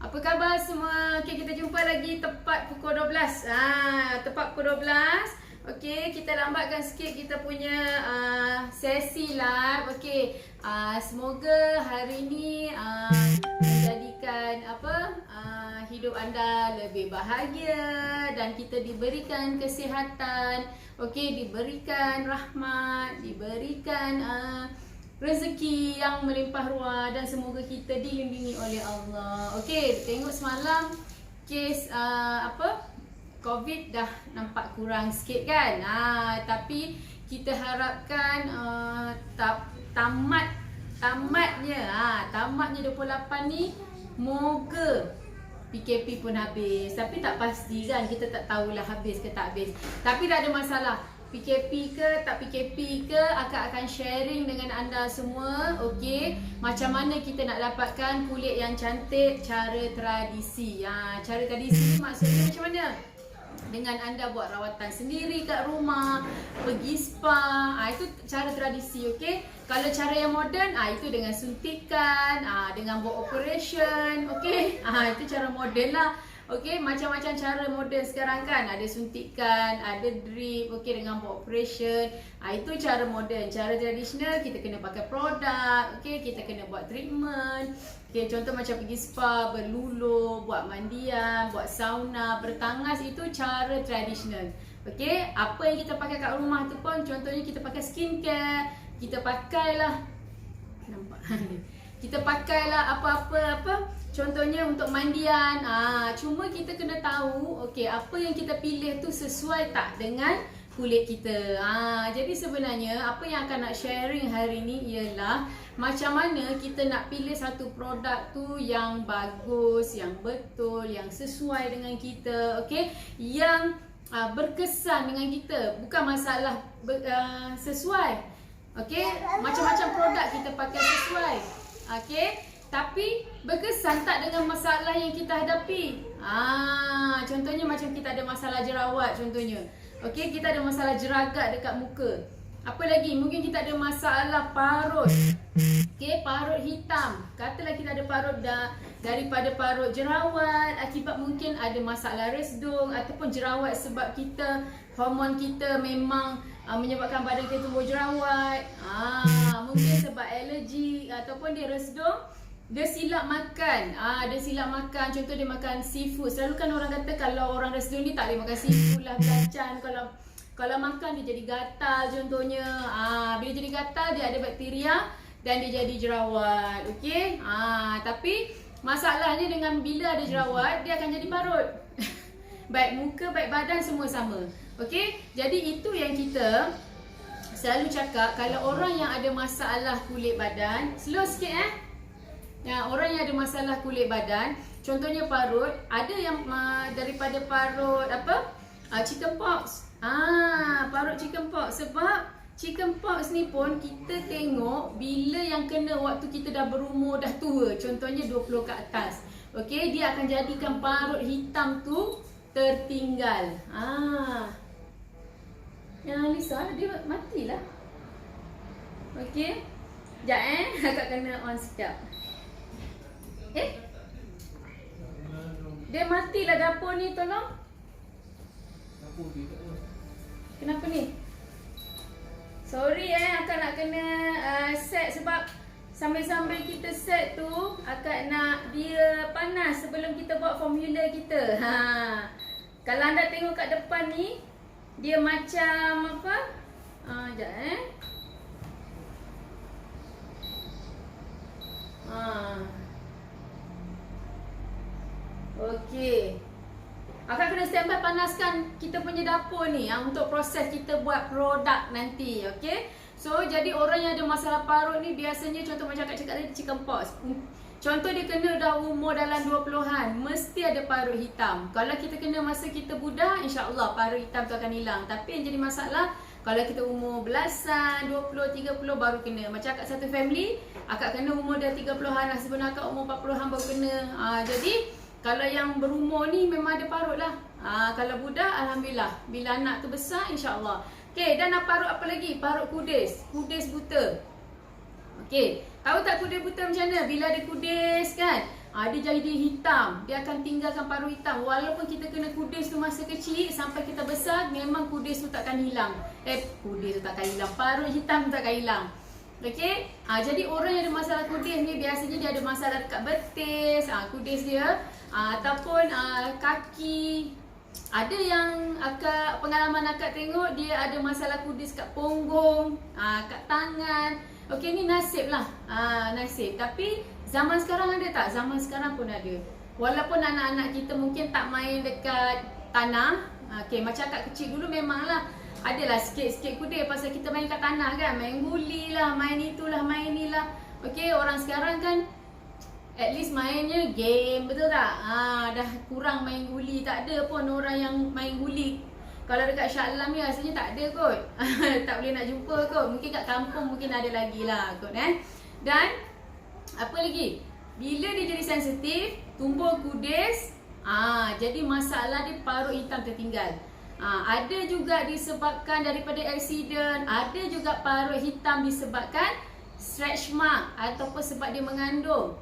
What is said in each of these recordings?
Apa khabar semua? Okey, kita jumpa lagi tepat pukul 12. Tepat pukul 12. Okey, kita lambatkan sikit kita punya sesi live. Okey. Semoga hari ini menjadikan hidup anda lebih bahagia dan kita diberikan kesihatan. Okey, diberikan rahmat, diberikan rezeki yang melimpah ruah dan semoga kita dilindungi oleh Allah. Okey, tengok semalam kes COVID dah nampak kurang sikit kan. Tapi kita harapkan tamatnya 28 ni moga PKP pun habis. Tapi tak pasti kan, kita tak tahulah habis ke tak habis. Tapi tak ada masalah. PKP ke tak PKP ke, Akak akan sharing dengan anda semua. Okey, macam mana kita nak dapatkan kulit yang cantik cara tradisi. Cara tradisi maksudnya macam mana? Dengan anda buat rawatan sendiri kat rumah, pergi spa, itu cara tradisi. Okey, kalau cara yang moden, itu dengan suntikan, dengan buat operation. Okey, itu cara moden lah. Okey, macam-macam cara moden sekarang kan. Ada suntikan, ada drip, okey, dengan buat operation. Itu cara moden. Cara tradisional kita kena pakai produk, okey, kita kena buat treatment. Okey, contoh macam pergi spa, berluluh, buat mandian, buat sauna, bertangas, itu cara tradisional. Okey, apa yang kita pakai kat rumah tu pun contohnya kita pakai skincare, kita pakailah kita pakailah apa-apa contohnya untuk mandian. Cuma kita kena tahu okey, apa yang kita pilih tu sesuai tak dengan kulit kita. Jadi sebenarnya apa yang akan nak sharing hari ni ialah macam mana kita nak pilih satu produk tu yang bagus, yang betul, yang sesuai dengan kita, okey, yang berkesan dengan kita. Bukan masalah sesuai. Okey, macam-macam produk kita pakai sesuai. Okey, tapi berkesan tak dengan masalah yang kita hadapi. Contohnya macam kita ada masalah jerawat contohnya. Okey, kita ada masalah jeragat dekat muka. Apa lagi? Mungkin kita ada masalah parut. Okey, parut hitam. Katalah kita ada parut daripada parut jerawat akibat mungkin ada masalah resdung ataupun jerawat sebab kita hormon kita memang menyebabkan badan kita tumbuh jerawat. Mungkin sebab alergi ataupun dia resdung, dia silap makan. Dia silap makan. Contoh dia makan seafood. Selalu kan orang kata kalau orang resdung ni tak boleh makan seafood lah, belacan. Kalau makan dia jadi gatal contohnya. Bila jadi gatal dia ada bakteria dan dia jadi jerawat. Okey. Tapi masalahnya dengan bila ada jerawat dia akan jadi parut. Baik muka, baik badan semua sama. Okey. Jadi itu yang kita selalu cakap, kalau orang yang ada masalah kulit badan, slow sikit orang yang ada masalah kulit badan, contohnya parut, ada yang daripada parut chickenpox. Parut chickenpox. Sebab chickenpox ni pun kita tengok bila yang kena waktu kita dah berumur, dah tua, contohnya 20 ke atas. Okey, dia akan jadikan parut hitam tu tertinggal. Yang Lisa dia matilah. Okey. Sekejap Akak kena on sekejap. Dia matilah dapur ni, tolong. Kenapa ni? Sorry Akak nak kena set sebab sambil-sambil kita set tu Akak nak dia panas sebelum kita buat formula kita. Kalau anda tengok kat depan ni, dia macam apa? Sekejap Okey. Akak kena standby panaskan kita punya dapur ni untuk proses kita buat produk nanti. Okey. So jadi orang yang ada masalah parut ni biasanya contoh macam Akak cakap tadi chickenpox. Contoh dia kena dah umur dalam 20-an, mesti ada parut hitam. Kalau kita kena masa kita budak, insya-Allah parut hitam tu akan hilang. Tapi yang jadi masalah kalau kita umur belasan, 20, 30 baru kena. Macam Akak satu family, Akak kena umur dah 30-an lah. Sebenarnya Akak umur 40-an baru kena. Jadi kalau yang berumur ni memang ada parut lah. Kalau budak, alhamdulillah. Bila anak tu besar, insya-Allah. Okey, dan parut apa lagi? Parut kudis. Kudis buta. Okey, tahu tak kudis buta macam mana? Bila ada kudis kan, dia jadi hitam. Dia akan tinggalkan paruh hitam. Walaupun kita kena kudis tu masa kecil, sampai kita besar, memang kudis tu takkan hilang. Kudis tu takkan hilang. Paruh hitam tu takkan hilang. Okey, jadi orang yang ada masalah kudis ni biasanya dia ada masalah dekat betis, kudis dia, ataupun kaki. Ada yang pengalaman akak tengok dia ada masalah kudis kat punggung, kat tangan. Okey, ni nasib lah, nasib. Tapi zaman sekarang ada tak? Zaman sekarang pun ada. Walaupun anak-anak kita mungkin tak main dekat tanah, okey, macam akak kecil dulu memanglah adalah sikit-sikit kudis pasal kita main kat tanah kan, main guli lah, main itulah, main inilah. Okey, orang sekarang kan at least mainnya game, betul tak? Dah kurang main guli, tak ada pun orang yang main guli. Kalau dekat Shah Alam ni rasanya tak ada kot. Tak boleh nak jumpa kot. Mungkin kat kampung mungkin ada lagi lah kot Dan apa lagi? Bila dia jadi sensitif, tumbuh kudis, jadi masalah dia paruh hitam tertinggal. Ada juga disebabkan daripada aksiden, ada juga paruh hitam disebabkan stretch mark ataupun sebab dia mengandung.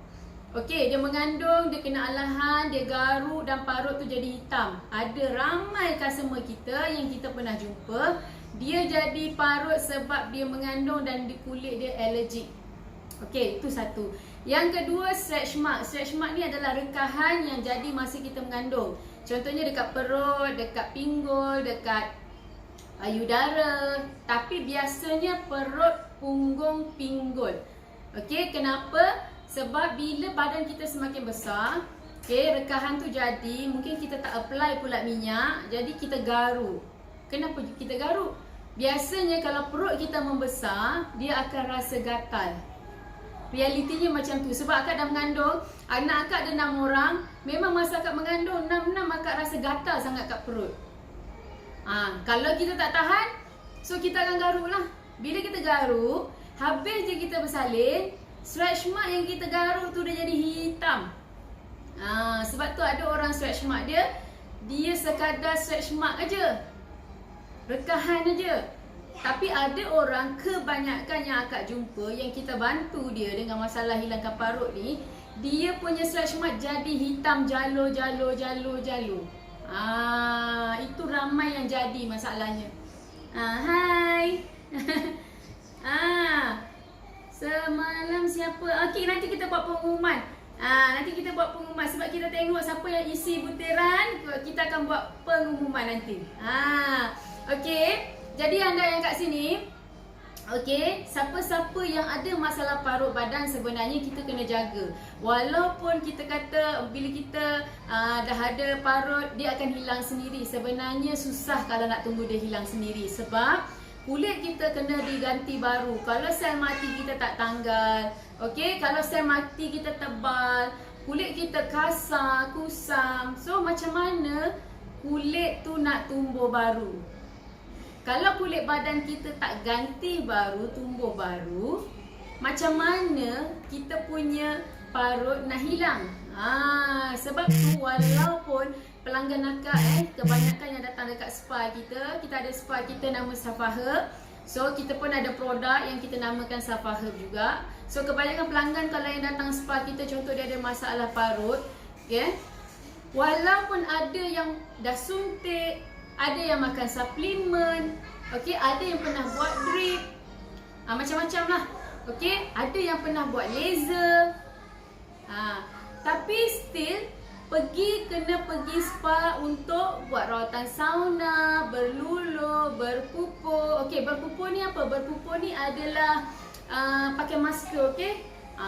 Okey, dia mengandung, dia kena alahan, dia garuk dan parut tu jadi hitam. Ada ramai customer kita yang kita pernah jumpa, dia jadi parut sebab dia mengandung dan di kulit dia allergic. Okey, itu satu. Yang kedua, stretch mark. Stretch mark ni adalah rekahan yang jadi masa kita mengandung. Contohnya dekat perut, dekat pinggul, dekat payudara. Tapi biasanya perut, punggung, pinggul. Okey, kenapa? Sebab bila badan kita semakin besar, rekahan tu jadi, mungkin kita tak apply pula minyak, jadi kita garuk. Kenapa kita garuk? Biasanya kalau perut kita membesar, dia akan rasa gatal. Realitinya macam tu. Sebab akak dah mengandung, anak akak ada 6 orang, memang masa akak mengandung, 6 akak rasa gatal sangat kat perut. Kalau kita tak tahan, so kita akan garuk lah. Bila kita garuk, habis je kita bersalin, stretch mark yang kita garuk tu dah jadi hitam. Sebab tu ada orang stretch mark dia sekadar stretch mark aja, rekahan aja. Tapi ada orang, kebanyakan yang akak jumpa, yang kita bantu dia dengan masalah hilangkan parut ni, dia punya stretch mark jadi hitam jalur. Itu ramai yang jadi masalahnya. Hai. Semalam siapa? Okey, nanti kita buat pengumuman. Nanti kita buat pengumuman sebab kita tengok siapa yang isi butiran, kita akan buat pengumuman nanti. Okey. Jadi anda yang kat sini, okey, siapa-siapa yang ada masalah parut badan sebenarnya kita kena jaga. Walaupun kita kata bila kita dah ada parut dia akan hilang sendiri. Sebenarnya susah kalau nak tunggu dia hilang sendiri sebab kulit kita kena diganti baru. Kalau sel mati kita tak tanggal, okey, kalau sel mati kita tebal, kulit kita kasar, kusam. So macam mana kulit tu nak tumbuh baru? Kalau kulit badan kita tak ganti baru, tumbuh baru, macam mana kita punya parut nak hilang? Sebab tu walaupun pelanggan akak kebanyakan yang datang dekat spa kita ada spa kita nama Safaha. So kita pun ada produk yang kita namakan Safaha juga. So kebanyakan pelanggan kalau yang datang spa kita, contoh dia ada masalah parut, walaupun ada yang dah suntik, ada yang makan suplemen, ada yang pernah buat drip, macam-macam lah. Ada yang pernah buat laser, tapi still kena pergi spa untuk buat rawatan sauna, berluluh, berpupur. Berpupur ni apa? Berpupur ni adalah pakai masker,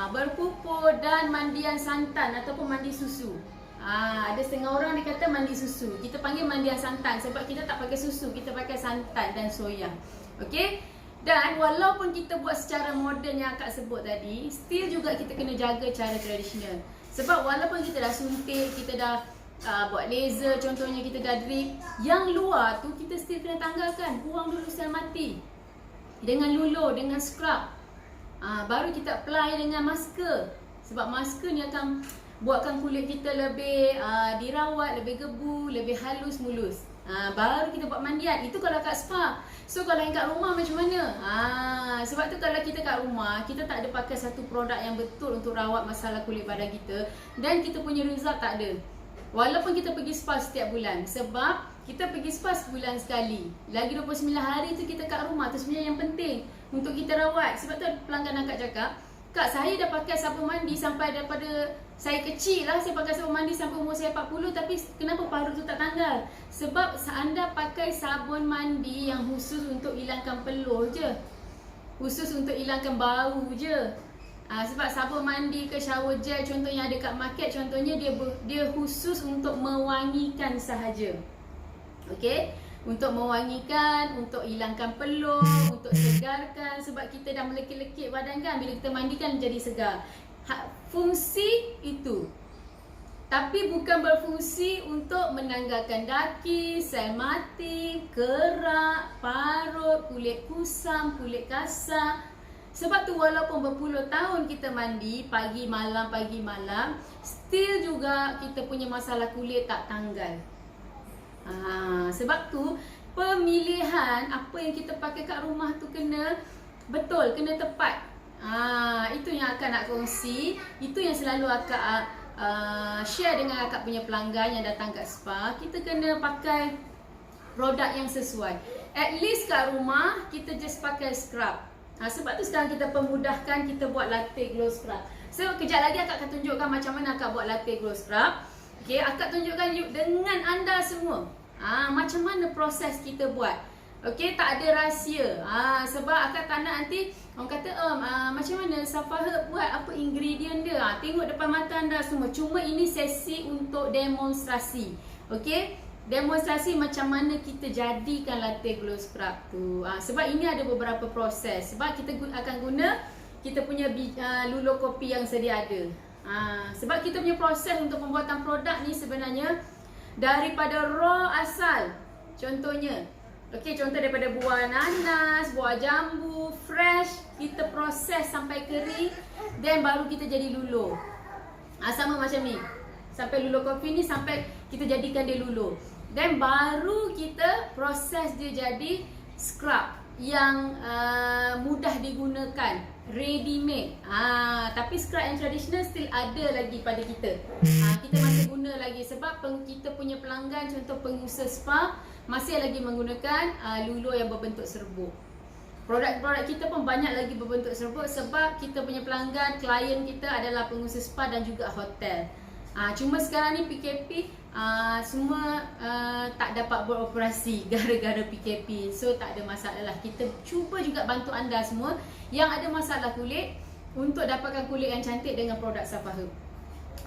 berpupur dan mandian santan ataupun mandi susu. Ada setengah orang dia kata mandi susu. Kita panggil mandian santan sebab kita tak pakai susu, kita pakai santan dan soya. Dan walaupun kita buat secara moden yang akak sebut tadi, still juga kita kena jaga cara tradisional. Sebab walaupun kita dah suntik, kita dah buat laser, contohnya kita dah drip, yang luar tu kita still kena tanggalkan. Buang dulu sel mati dengan luluh, dengan scrub. Baru kita apply dengan masker. Sebab masker ni akan buatkan kulit kita lebih dirawat, lebih gebu, lebih halus, mulus. Baru kita buat mandian. Itu kalau kat spa. So kalau yang kat rumah macam mana? Sebab tu kalau kita kat rumah, kita tak ada pakai satu produk yang betul untuk rawat masalah kulit badan kita, dan kita punya result tak ada. Walaupun kita pergi spa setiap bulan. Sebab kita pergi spa sebulan sekali. Lagi 29 hari tu kita kat rumah. Tu sebenarnya yang penting untuk kita rawat. Sebab tu pelanggan akak cakap, Kak, saya dah pakai sabun mandi sampai daripada saya kecil lah, saya pakai sabun mandi sampai umur saya 40, tapi kenapa parut tu tak tanggal? Sebab anda pakai sabun mandi yang khusus untuk hilangkan peluh je, khusus untuk hilangkan bau je. Sebab sabun mandi ke shower gel contohnya ada kat market, contohnya dia khusus untuk mewangikan sahaja. Okey, untuk mewangikan, untuk hilangkan peluh, untuk segarkan. Sebab kita dah melekit-lekit badan kan, bila kita mandikan jadi segar. Fungsi itu, tapi bukan berfungsi untuk menanggalkan daki, sel mati, kerak, parut, kulit kusam, kulit kasar. Sebab tu walaupun berpuluh tahun kita mandi pagi malam, still juga kita punya masalah kulit tak tanggal. Sebab tu pemilihan apa yang kita pakai kat rumah tu kena betul, kena tepat. Itu yang akak nak kongsi. Itu yang selalu akak share dengan akak punya pelanggan yang datang kat spa. Kita kena pakai produk yang sesuai. At least kat rumah kita just pakai scrub. Sebab tu sekarang kita pemudahkan, kita buat latte glow scrub. So kejap lagi akak akan tunjukkan macam mana akak buat latte glow scrub. Okay, akak tunjukkan dengan anda semua macam mana proses kita buat. Okay, tak ada rahsia. Sebab akak tak nak nanti orang kata macam mana Safa Herb buat, apa ingredient dia. Tengok depan mata anda semua. Cuma ini sesi untuk demonstrasi. Okay, demonstrasi macam mana kita jadikan latte glow scrub tu. Sebab ini ada beberapa proses. Sebab kita akan guna kita punya lulo kopi yang sedia ada. Sebab kita punya proses untuk pembuatan produk ni sebenarnya daripada raw asal. Contohnya, contoh daripada buah nanas, buah jambu, fresh, kita proses sampai kering, then baru kita jadi lulo. Sama macam ni. Sampai lulo kopi ni sampai kita jadikan dia lulo. Dan baru kita proses dia jadi scrub yang mudah digunakan, ready made. Tapi scrub yang tradisional still ada lagi pada kita. Kita masih guna lagi sebab kita punya pelanggan, contoh pengusaha spa, masih lagi menggunakan lulo yang berbentuk serbuk. Produk-produk kita pun banyak lagi berbentuk serbuk sebab kita punya pelanggan, klien kita adalah pengusaha spa dan juga hotel. Cuma sekarang ni PKP semua tak dapat beroperasi gara-gara PKP. So tak ada masalah. Kita cuba juga bantu anda semua yang ada masalah kulit untuk dapatkan kulit yang cantik dengan produk Safa Herb.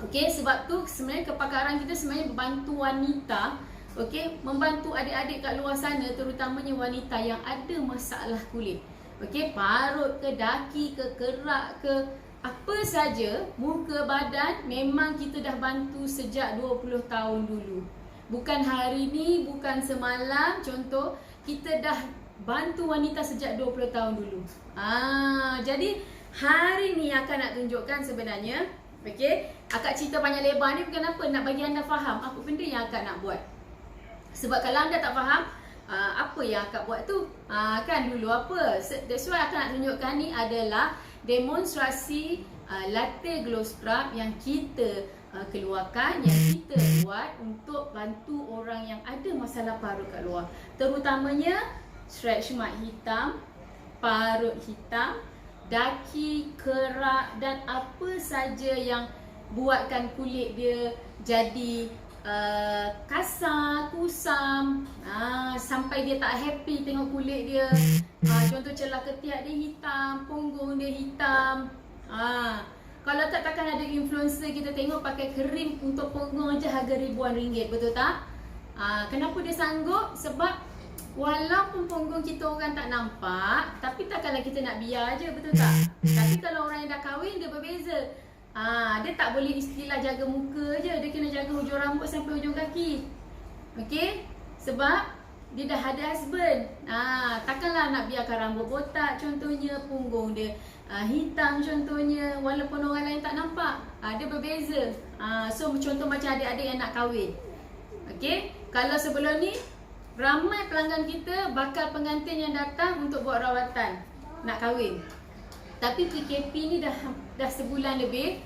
Okey, sebab tu sebenarnya kepakaran kita sebenarnya membantu wanita, okey, membantu adik-adik kat luar sana, terutamanya wanita yang ada masalah kulit. Okey, parut ke, daki ke, kerak ke, apa saja, muka badan, memang kita dah bantu sejak 20 tahun dulu. Bukan hari ni, bukan semalam. Contoh, kita dah bantu wanita sejak 20 tahun dulu. Jadi hari ni akak nak tunjukkan sebenarnya, okey, akak cerita banyak lebar ni kenapa? Nak bagi anda faham apa benda yang akak nak buat. Sebab kalau anda tak faham apa yang akak buat tu, kan dulu apa. That's why akak nak tunjukkan ni adalah demonstrasi latte glow scrub yang kita keluarkan, yang kita buat untuk bantu orang yang ada masalah parut kat luar. Terutamanya stretch mark hitam, parut hitam, daki, kerak dan apa saja yang buatkan kulit dia jadi kasar, kusam, sampai dia tak happy tengok kulit dia. Contoh celah ketiak dia hitam, punggung dia hitam. Kalau takkan ada influencer kita tengok pakai krim untuk punggung aja harga ribuan ringgit, betul tak? Kenapa dia sanggup? Sebab walaupun punggung kita orang tak nampak, tapi takkanlah kita nak biar aja, betul tak? Tapi kalau orang yang dah kahwin dia berbeza. Dia tak boleh istilah jaga muka je, dia kena jaga hujung rambut sampai hujung kaki. Okey? Sebab dia dah ada husband. Takkanlah nak biarkan rambut botak contohnya, punggung dia hitam contohnya, walaupun orang lain tak nampak. Dia berbeza. So contoh macam adik-adik yang nak kahwin. Okey? Kalau sebelum ni ramai pelanggan kita bakal pengantin yang datang untuk buat rawatan, nak kahwin. Tapi PKP ni dah sebulan lebih.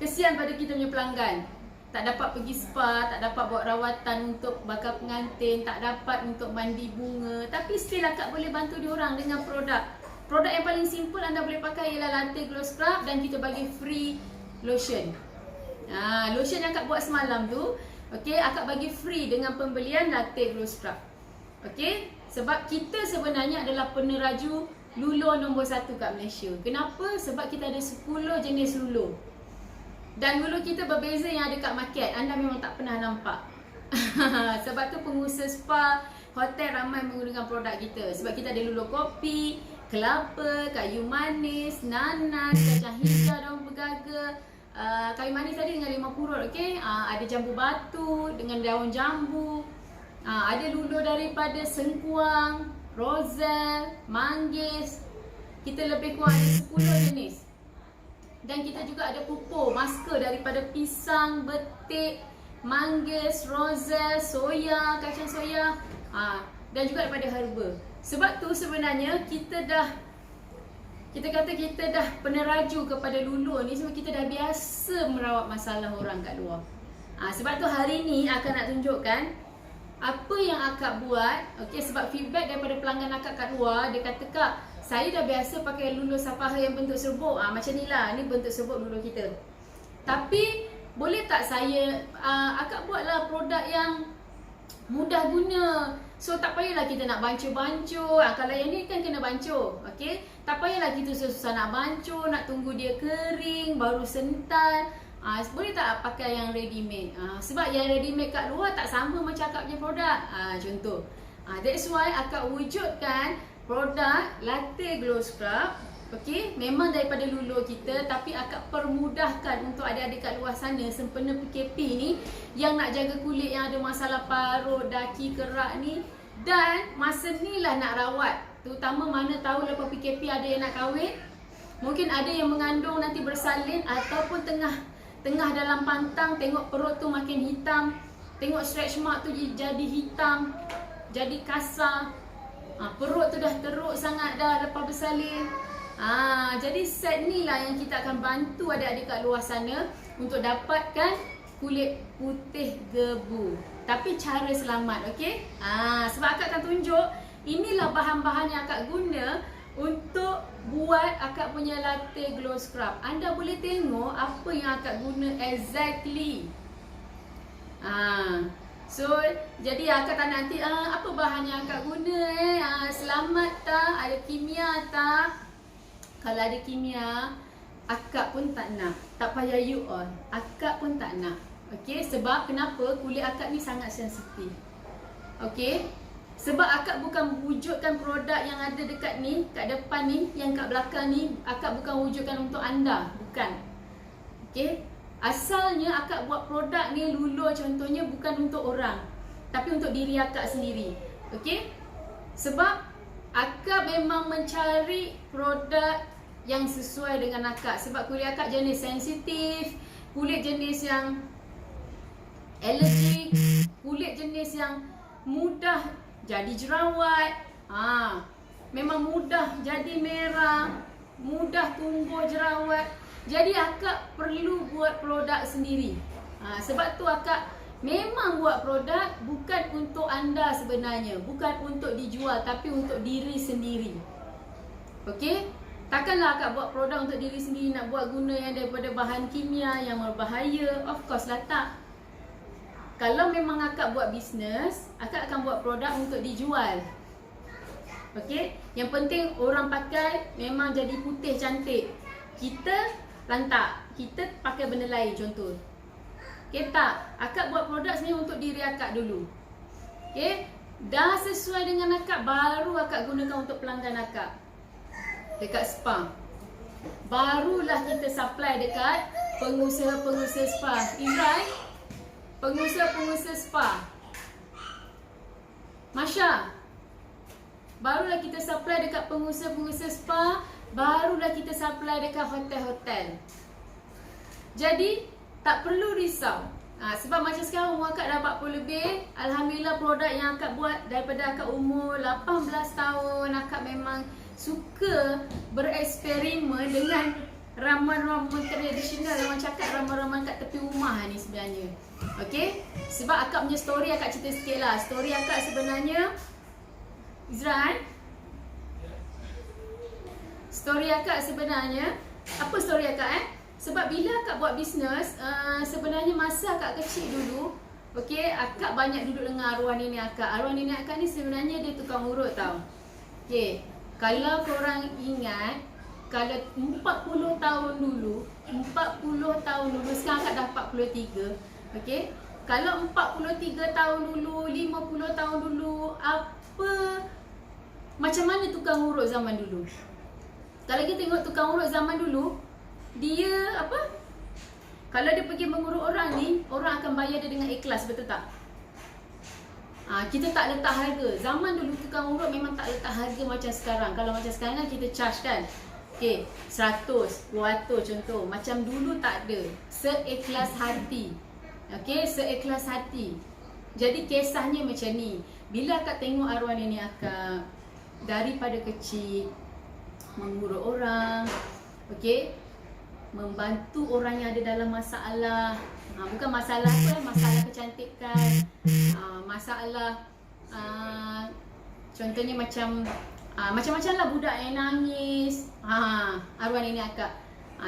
Kesian pada kita punya pelanggan. Tak dapat pergi spa, tak dapat buat rawatan untuk bakal pengantin, tak dapat untuk mandi bunga. Tapi still akak boleh bantu diorang dengan produk. Produk yang paling simple anda boleh pakai ialah Latte Glow Scrub dan kita bagi free lotion. Lotion yang akak buat semalam tu, okey, akak bagi free dengan pembelian Latte Glow Scrub. Okey, sebab kita sebenarnya adalah peneraju luluh nombor 1 kat Malaysia. Kenapa? Sebab kita ada 10 jenis luluh. Dan luluh kita berbeza yang ada kat market. Anda memang tak pernah nampak. Sebab tu pengusaha spa, hotel ramai menggunakan produk kita. Sebab kita ada luluh kopi, kelapa, kayu manis, nanas, kacang hijau, daun bergaga. Kayu manis tadi dengan limau purut, okey. Ada jambu batu dengan daun jambu. Ada luluh daripada sengkuang, roselle, manggis. Kita lebih kurang ada 10 jenis. Dan kita juga ada pupur, masker daripada pisang, betik, manggis, roselle, soya, kacang soya, dan juga daripada herba. Sebab tu sebenarnya kita dah peneraju kepada luluh ni sebab kita dah biasa merawat masalah orang kat luar. Sebab tu hari ni akak nak tunjukkan apa yang akak buat. Okey, sebab feedback daripada pelanggan akak kat luar, dia kata, "Kak, saya dah biasa pakai luluh Sapaha yang bentuk serbuk. Macam ni lah, ni bentuk serbuk luluh kita. Tapi boleh tak saya akak buatlah produk yang mudah guna. So tak payahlah kita nak bancuh-bancuh. Kalau yang ni kan kena bancuh, okey? Tak payahlah kita susah nak bancuh, nak tunggu dia kering baru sental. Boleh tak pakai yang ready made? Sebab yang ready made kat luar tak sama macam akak punya produk. Contoh. That's why akak wujudkan produk Latte Glow Scrub. Okey, memang daripada luluh kita, tapi akak permudahkan untuk adik-adik kat luar sana sempena PKP ni yang nak jaga kulit yang ada masalah parut, daki, kerak ni, dan masa ni lah nak rawat. Terutama mana tahu lepas PKP ada yang nak kahwin, mungkin ada yang mengandung nanti bersalin, ataupun tengah dalam pantang tengok perut tu makin hitam, tengok stretch mark tu jadi hitam, jadi kasar. Perut tu dah teruk sangat dah lepas bersalin. Jadi set ni lah yang kita akan bantu adik-adik kat luar sana untuk dapatkan kulit putih gebu. Tapi cara selamat, okey? Sebab akak akan tunjuk inilah bahan-bahan yang akak guna untuk buat akak punya Latte Glow Scrub. Anda boleh tengok apa yang akak guna exactly. So, jadi akak tak nanti apa bahan yang akak guna selamat tak? Ada kimia tak? Kalau ada kimia, akak pun tak nak. Tak payah you on. Akak pun tak nak. Okey, sebab kenapa? Kulit akak ni sangat sensitif. Okey? Sebab akak bukan wujudkan produk yang ada dekat ni, kat depan ni, yang kat belakang ni, akak bukan wujudkan untuk anda, bukan. Okey? Asalnya akak buat produk ni luluh contohnya bukan untuk orang, tapi untuk diri akak sendiri. Okey? Sebab akak memang mencari produk yang sesuai dengan akak. Sebab kulit akak jenis sensitif, kulit jenis yang alergik, kulit jenis yang mudah jadi jerawat, memang mudah jadi merah, mudah tumbuh jerawat. Jadi akak perlu buat produk sendiri. Sebab tu akak memang buat produk bukan untuk anda sebenarnya, bukan untuk dijual, tapi untuk diri sendiri. Okey? Takkanlah akak buat produk untuk diri sendiri, nak buat guna yang daripada bahan kimia yang berbahaya. Of course lah tak. Kalau memang akak buat bisnes, akak akan buat produk untuk dijual. Okey? Yang penting orang pakai memang jadi putih cantik. Kita lantak, kita pakai benda lain contoh. Okey tak? Akak buat produk sebenarnya untuk diri akak dulu. Okey? Dah sesuai dengan akak, baru akak gunakan untuk pelanggan akak dekat spa. Barulah kita supply dekat pengusaha-pengusaha spa. Izrai, pengusaha-pengusaha spa. Masya, barulah kita supply dekat pengusaha-pengusaha spa. Barulah kita supply dekat hotel-hotel. Jadi tak perlu risau. Sebab macam sekarang umur akak dah 40 lebih. Alhamdulillah produk yang akak buat daripada akak umur 18 tahun. Akak memang suka bereksperimen dengan ramuan-ramuan tradisional. Orang cakap ramuan-ramuan kat tepi rumah ni sebenarnya. Okay. Sebab akak punya story akak cerita sikit lah. Story akak sebenarnya Izra story akak sebenarnya, apa story akak sebab bila akak buat bisnes, sebenarnya masa akak kecil dulu, okey, akak banyak duduk dengan arwah nenek akak. Arwah nenek akak ni sebenarnya dia tukang urut tau. Okey, kalau korang ingat, kalau 40 tahun dulu, sekarang akak dah 43, okey. Kalau 43 tahun dulu, 50 tahun dulu, macam mana tukang urut zaman dulu? Kalau kita tengok tukang urut zaman dulu, dia kalau dia pergi mengurut orang ni, orang akan bayar dia dengan ikhlas, betul tak? Kita tak letak harga. Zaman dulu tukang urut memang tak letak harga macam sekarang. Kalau macam sekarang kan kita charge kan. Okay, 100, 200 contoh. Macam dulu tak ada. Seikhlas hati. Okay, seikhlas hati. Jadi kisahnya macam ni. Bila akak tengok arwah nenek akak daripada kecil mengurut orang, okay, membantu orang yang ada dalam masalah, bukan masalah masalah kecantikan, masalah contohnya macam-macam lah, budak yang nangis, arwah nenek akak.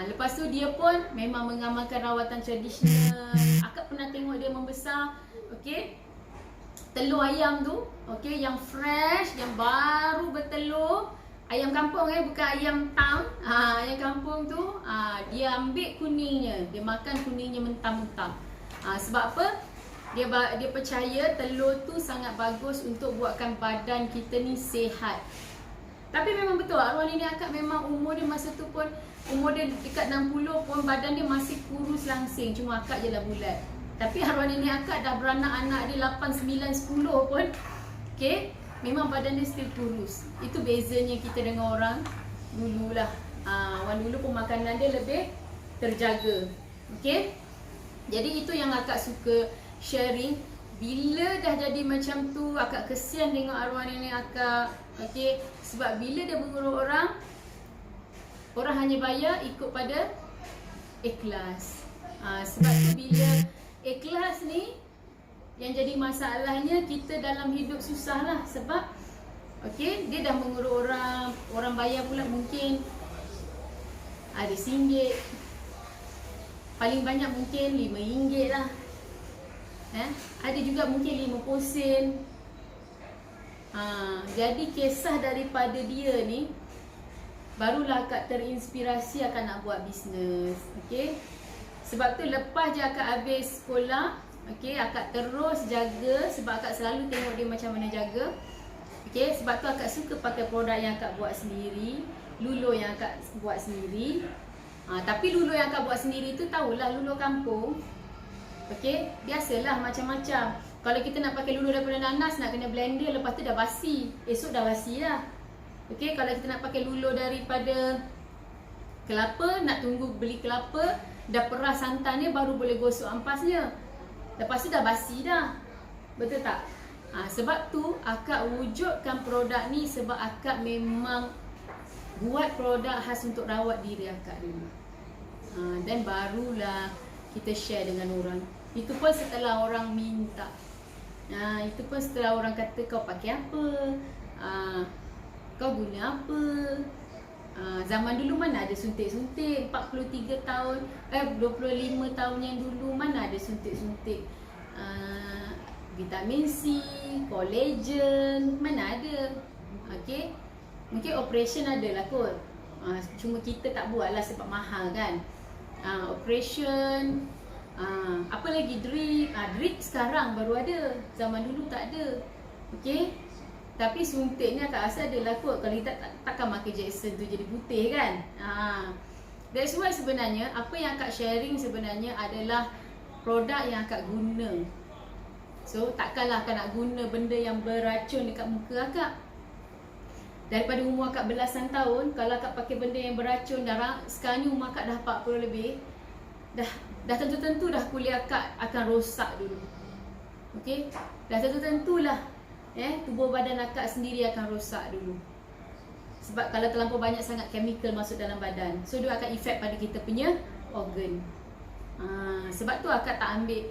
Lepas tu dia pun memang mengamalkan rawatan tradisional. Akak pernah tengok dia membesar, okay, telur ayam tu, okay, yang fresh, yang baru bertelur. Ayam kampung bukan ayam town. Ayam kampung tu dia ambil kuningnya, dia makan kuningnya mentah-mentah. Sebab apa? Dia percaya telur tu sangat bagus untuk buatkan badan kita ni sihat. Tapi memang betul, arwah nenek akak memang umur dia masa tu pun, umur dia dekat 60 pun badan dia masih kurus langsing. Cuma akak je lah bulat. Tapi arwah nenek akak dah beranak anak dia 8, 9, 10 pun, okay, memang badan dia still kurus. Itu bezanya kita dengan orang dulu lah. Orang dulu pun makanan dia lebih terjaga. Okay. Jadi itu yang akak suka sharing. Bila dah jadi macam tu, akak kesian tengok arwah nenek akak. Okay. Sebab bila dia mengurut orang, orang hanya bayar ikut pada ikhlas. Sebab tu bila ikhlas ni, yang jadi masalahnya kita dalam hidup susah lah. Sebab okay, dia dah mengurut orang, orang bayar pula mungkin ada RM1, paling banyak mungkin RM5 lah. Ada juga mungkin 50 sen. Jadi kisah daripada dia ni, barulah akak terinspirasi akak nak buat bisnes. Okay. Sebab tu lepas je akak habis sekolah, okay, akak terus jaga. Sebab akak selalu tengok dia macam mana jaga. Okay, sebab tu akak suka pakai produk yang akak buat sendiri, luluh yang akak buat sendiri. Tapi luluh yang akak buat sendiri tu tahulah, luluh kampung. Okay, biasalah macam-macam. Kalau kita nak pakai luluh daripada nanas, nak kena blender, lepas tu dah basi. Esok dah basi dah. Okay, kalau kita nak pakai luluh daripada kelapa, nak tunggu beli kelapa, dah perah santannya baru boleh gosok ampasnya. Lepas tu dah basi dah. Betul tak? Sebab tu akak wujudkan produk ni sebab akak memang buat produk khas untuk rawat diri akak dulu. Dan barulah kita share dengan orang. Itu pun setelah orang minta. Itu pun setelah orang kata kau pakai apa, kau guna apa. Zaman dulu mana ada suntik-suntik. 43 tahun, 25 tahun yang dulu mana ada suntik-suntik vitamin C, collagen, mana ada. Okay, mungkin operation ada lah kot. Cuma kita tak buat lah sebab mahal kan. Operation, apa lagi, drip. Drip sekarang baru ada, zaman dulu tak ada. Okay. Tapi suntik ni akak rasa adalah kot. Kalau kita takkan makan Jackson tu jadi putih kan. That's why sebenarnya apa yang akak sharing sebenarnya adalah produk yang akak guna. So takkanlah akak nak guna benda yang beracun dekat muka akak. Daripada umur akak belasan tahun, kalau akak pakai benda yang beracun, sekarang ni umur akak dah 40 lebih, dah dah tentu-tentu dah kulit akak akan rosak dulu. Okey, dah tentu-tentulah tubuh badan akak sendiri akan rosak dulu. Sebab kalau terlampau banyak sangat chemical masuk dalam badan, so dia akan efek pada kita punya organ. Sebab tu akak tak ambil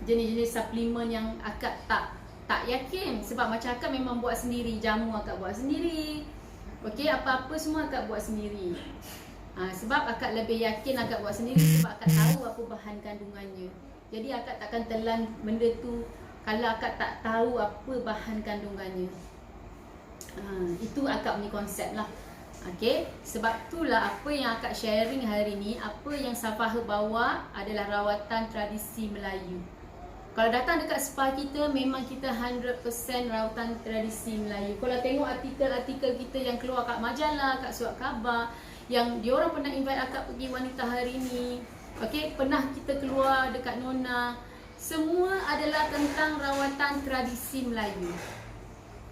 jenis-jenis suplemen yang akak tak yakin. Sebab macam akak memang buat sendiri, jamu akak buat sendiri. Okey, apa-apa semua akak buat sendiri. Sebab akak lebih yakin akak buat sendiri sebab akak tahu apa bahan kandungannya. Jadi akak takkan telan benda tu kalau akak tak tahu apa bahan kandungannya. Itu akak punya konsep lah. Okay, sebab itulah apa yang akak sharing hari ni, apa yang Safaha bawa adalah rawatan tradisi Melayu. Kalau datang dekat spa kita, memang kita 100% rawatan tradisi Melayu. Kalau tengok artikel-artikel kita yang keluar kat majalah, kat surat khabar, yang diorang pernah invite akak pergi Wanita Hari Ni, okay, pernah kita keluar dekat Nona, semua adalah tentang rawatan tradisi Melayu.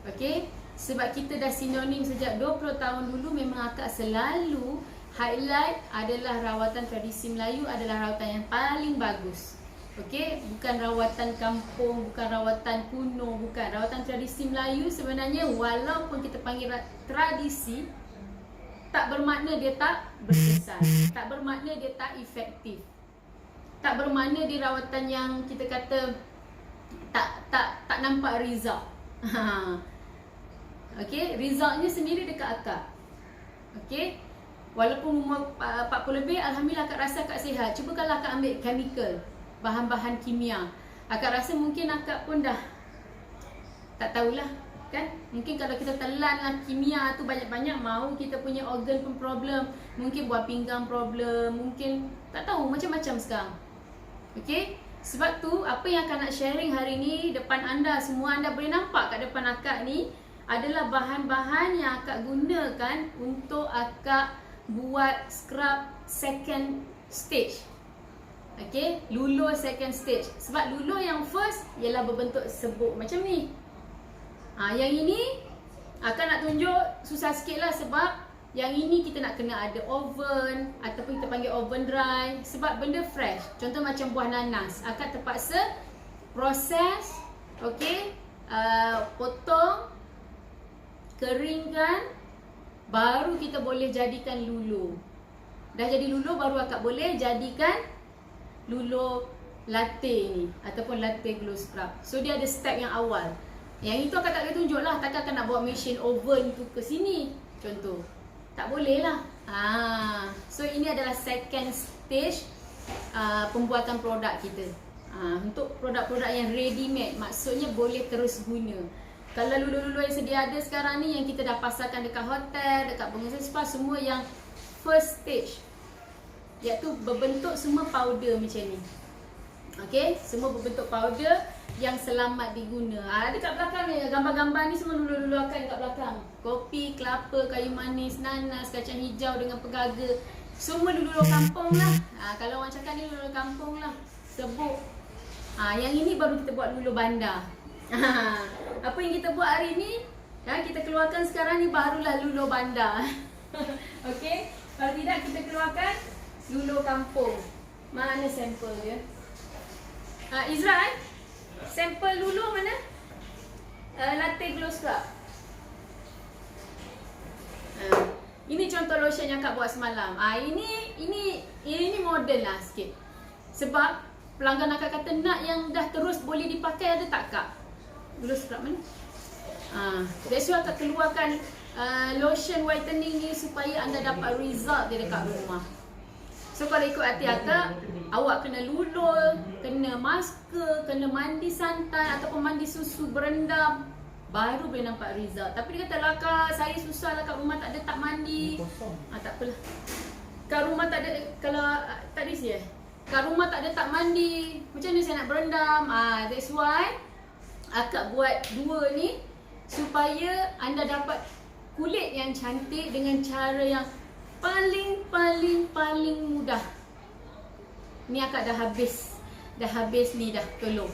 Okay, sebab kita dah sinonim sejak 20 tahun dulu, memang akak selalu highlight adalah rawatan tradisi Melayu adalah rawatan yang paling bagus. Okey, bukan rawatan kampung, bukan rawatan kuno, bukan. Rawatan tradisi Melayu sebenarnya walaupun kita panggil tradisi, tak bermakna dia tak berkesan, tak bermakna dia tak efektif. Tak bermakna dia rawatan yang kita kata tak nampak result. Okey, resultnya sendiri dekat akak. Okey, walaupun umur 40 lebih, alhamdulillah akak rasa akak sihat. Cuba kalau akak ambil chemical, bahan-bahan kimia, akak rasa mungkin akak pun dah tak tahulah kan. Mungkin kalau kita telanlah kimia tu banyak-banyak, mahu kita punya organ pun problem, mungkin buah pinggang problem, mungkin tak tahu, macam-macam sekarang. Okey, sebab tu apa yang akak nak sharing hari ni depan anda semua, anda boleh nampak kat depan akak ni adalah bahan-bahan yang akak gunakan untuk akak buat scrub second stage. Okay, luluh second stage. Sebab luluh yang first ialah berbentuk sebuk macam ni. Yang ini akak nak tunjuk susah sikit lah, sebab yang ini kita nak kena ada oven, ataupun kita panggil oven dry, sebab benda fresh. Contoh macam buah nanas, akak terpaksa proses, okay, potong, keringkan, baru kita boleh jadikan luluh. Dah jadi luluh, baru akak boleh jadikan luluh latte ni, ataupun latte glow scrub. So dia ada step yang awal. Yang itu akak tak boleh tunjuk lah, takkan akak nak bawa mesin oven tu ke sini, contoh. Tak boleh lah. So ini adalah second stage pembuatan produk kita. Untuk produk-produk yang ready made, maksudnya boleh terus guna. Kalau luluh-luluh yang sedia ada sekarang ni, yang kita dah pasarkan dekat hotel, dekat pengusaha spa, semua yang first stage, iaitu berbentuk semua powder macam ni. Okay, semua berbentuk powder yang selamat diguna. Dekat belakang ni, gambar-gambar ni semua luluh-luluh akan dekat belakang. Kopi, kelapa, kayu manis, nanas, kacang hijau dengan pegaga. Semua luluh kampung lah. Kalau orang cakap ni luluh kampung lah, sebut. Yang ini baru kita buat luluh bandar. Apa yang kita buat hari ni, kita keluarkan sekarang ni barulah luluh bandar. Okey, kalau tidak kita keluarkan luluh kampung. Mana sampel dia? Izra, sampel luluh mana? Latte glow scrub. Ini contoh lotion yang Kak buat semalam. Ini modern lah sikit. Sebab pelanggan akak kata nak yang dah terus boleh dipakai, ada tak Kak? Glow scrub mana? That's why akak keluarkan lotion whitening ni supaya anda dapat result dia dekat rumah. So kalau ikut hati akak, awak kena luluh, kena masker, kena mandi santai ataupun mandi susu berendam, baru boleh nampak result. Tapi dia kata lah Kak, saya susah lah kat rumah, tak ada tak mandi. Tak apalah. Kat rumah tak ada, kalau tak risih kat rumah tak ada tak mandi, macam mana saya nak berendam? That's why akak buat dua ni, supaya anda dapat kulit yang cantik dengan cara yang paling mudah. Ni akak dah habis ni dah tolong.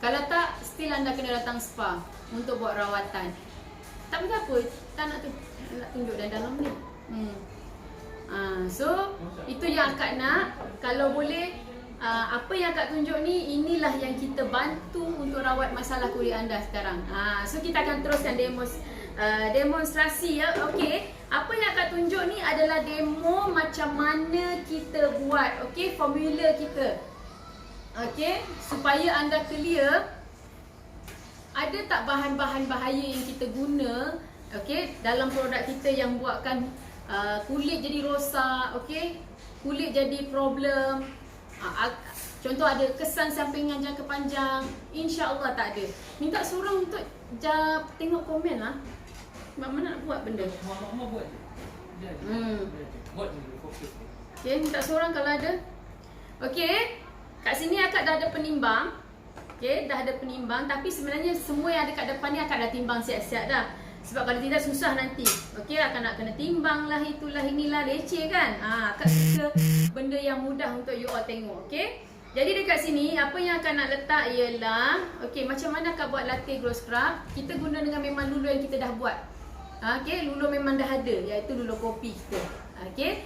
Kalau tak, still anda kena datang spa untuk buat rawatan. Tak apa, tak nak tunjuk dalam ni. So itu yang akak nak. Kalau boleh apa yang akak tunjuk ni, inilah yang kita bantu untuk rawat masalah kulit anda sekarang. So kita akan teruskan demonstrasi ya. Okey, apa yang akak tunjuk ni adalah demo macam mana kita buat, okey, formula kita. Okey, supaya anda clear ada tak bahan-bahan bahaya yang kita guna, okey, dalam produk kita yang buatkan kulit jadi rosak, okey, kulit jadi problem. Contoh ada kesan sampingan jangka panjang, insya-Allah tak ada. Minta seorang untuk tengok komen lah. Mak mana nak buat benda? Mak buat. Buat dulu fokus. Okey, minta seorang kalau ada. Okey, kat sini akak dah ada penimbang. Okey, dah ada penimbang, tapi sebenarnya semua yang ada kat depan ni akak dah timbang siap-siap dah. Sebab kalau tidak susah nanti. Okey, akan nak kena timbang lah, itulah, inilah, leceh kan. Akak suka benda yang mudah untuk you all tengok. Okey. Jadi dekat sini apa yang akan nak letak ialah, okey, macam mana akak buat latte glow scrub? Kita guna dengan memang lulu yang kita dah buat. Okey, lulu memang dah ada, iaitu lulu kopi kita. Okey.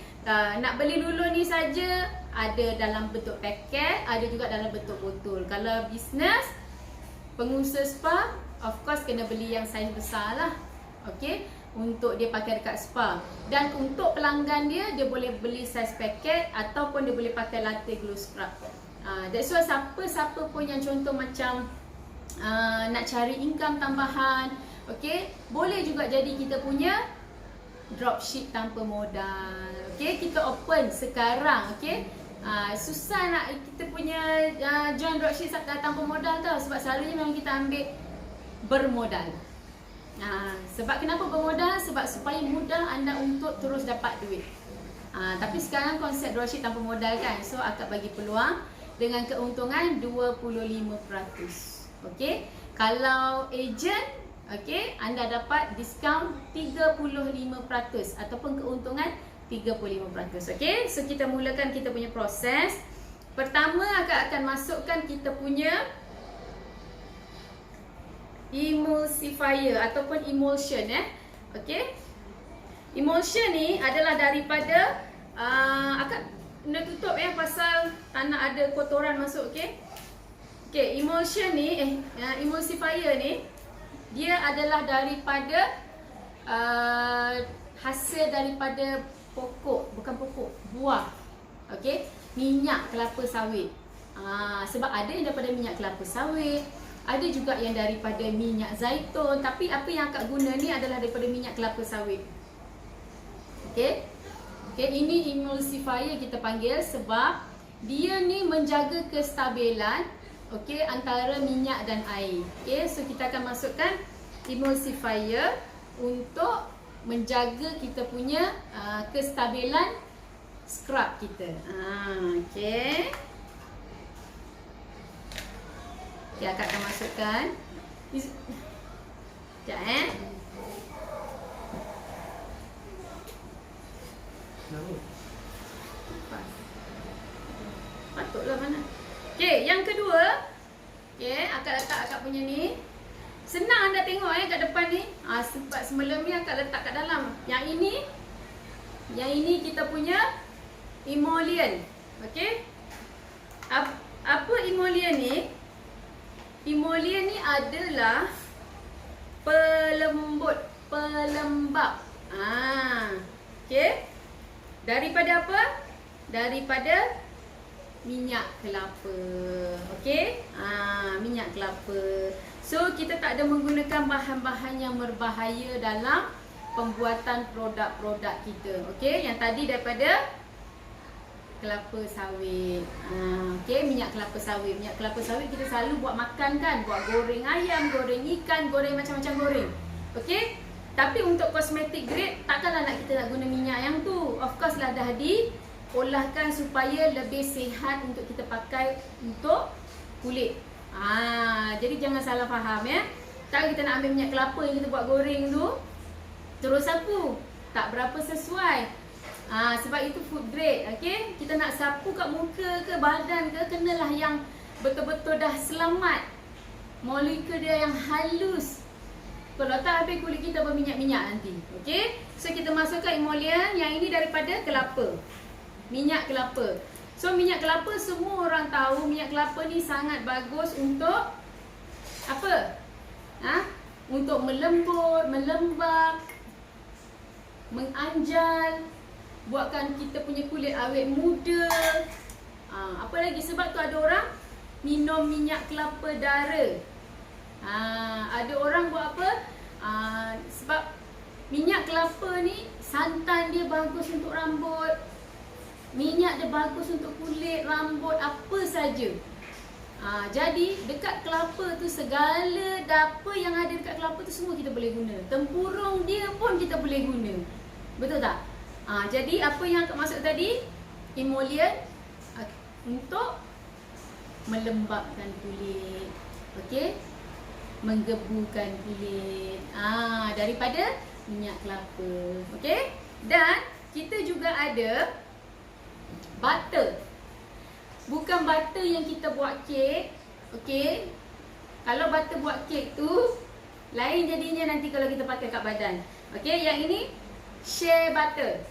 Nak beli lulu ni saja, ada dalam bentuk paket, ada juga dalam bentuk botol. Kalau bisnes, pengusaha spa, of course kena beli yang saiz besar lah. Okey, untuk dia pakai dekat spa. Dan untuk pelanggan dia boleh beli saiz paket ataupun dia boleh pakai latte glow scrub. That's why siapa pun yang contoh macam nak cari income tambahan, okey, boleh juga jadi kita punya dropship tanpa modal. Okey, kita open sekarang, okey. Susah nak kita punya join dropship tanpa modal tau, sebab selalunya memang kita ambil bermodal. Sebab kenapa bermodal? Sebab supaya mudah anda untuk terus dapat duit. Tapi sekarang konsep dropship tanpa modal kan, so akak bagi peluang dengan keuntungan 25%. Okey, kalau agent, okey, anda dapat diskaun 35% ataupun keuntungan 35%. Okey, so kita mulakan kita punya proses. Pertama akak akan masukkan kita punya emulsifier ataupun emulsion Okey. Emulsion ni adalah daripada akak kena tutup pasal tak nak ada kotoran masuk, okey. Okey, emulsion ni emulsifier ni dia adalah daripada hasil daripada buah. Okey, minyak kelapa sawit. Sebab ada yang daripada minyak kelapa sawit, ada juga yang daripada minyak zaitun, tapi apa yang akak guna ni adalah daripada minyak kelapa sawit. Okey. Okey, ini emulsifier kita panggil sebab dia ni menjaga kestabilan, okey, antara minyak dan air. Okey, so kita akan masukkan emulsifier untuk menjaga kita punya kestabilan scrub kita. Okey. Okay, akak akan masukkan. Sekejap patutlah mana. Okey, yang kedua, okey, akak letak akak punya ni. Senang anda tengok kat depan ni. Sebab sebelum ni akak letak kat dalam. Yang ini kita punya emollient. Okey. Apa emollient ni? Emollient ni adalah pelembab. Okey. Daripada apa? Daripada minyak kelapa. Okey? Minyak kelapa. So kita tak ada menggunakan bahan-bahan yang berbahaya dalam pembuatan produk-produk kita. Okey? Yang tadi daripada kelapa sawit. Okey, minyak kelapa sawit. Minyak kelapa sawit kita selalu buat makan kan, buat goreng ayam, goreng ikan, goreng macam-macam goreng. Okey? Tapi untuk cosmetic grade takkanlah kita nak guna minyak yang tu. Of course lah dah diolahkan supaya lebih sihat untuk kita pakai untuk kulit. Jadi jangan salah faham ya. Tak kita nak ambil minyak kelapa yang kita buat goreng tu terus sapu. Tak berapa sesuai. Sebab itu food grade, okey? Kita nak sapu kat muka ke badan ke, kenalah yang betul-betul dah selamat. Molekul dia yang halus. Kalau tak, habis kulit kita berminyak-minyak nanti. Okey? So kita masukkan emollient. Yang ini daripada kelapa. Minyak kelapa. So minyak kelapa semua orang tahu minyak kelapa ni sangat bagus untuk apa? Untuk melembut, melembab, menganjal, buatkan kita punya kulit awet muda. Apa lagi? Sebab tu ada orang minum minyak kelapa dara. Ada orang buat apa? Sebab minyak kelapa ni santan dia bagus untuk rambut. Minyak dia bagus untuk kulit, rambut, apa saja. Jadi dekat kelapa tu segala apa yang ada dekat kelapa tu semua kita boleh guna. Tempurung dia pun kita boleh guna. Betul tak? Jadi apa yang akak masuk tadi? Emollient untuk melembabkan kulit. Okey? Menggebukan kulit. Daripada minyak kelapa. Okey? Dan kita juga ada butter. Bukan butter yang kita buat kek. Okey. Kalau butter buat kek tu lain jadinya nanti kalau kita pakai kat badan. Okey, yang ini shea butter.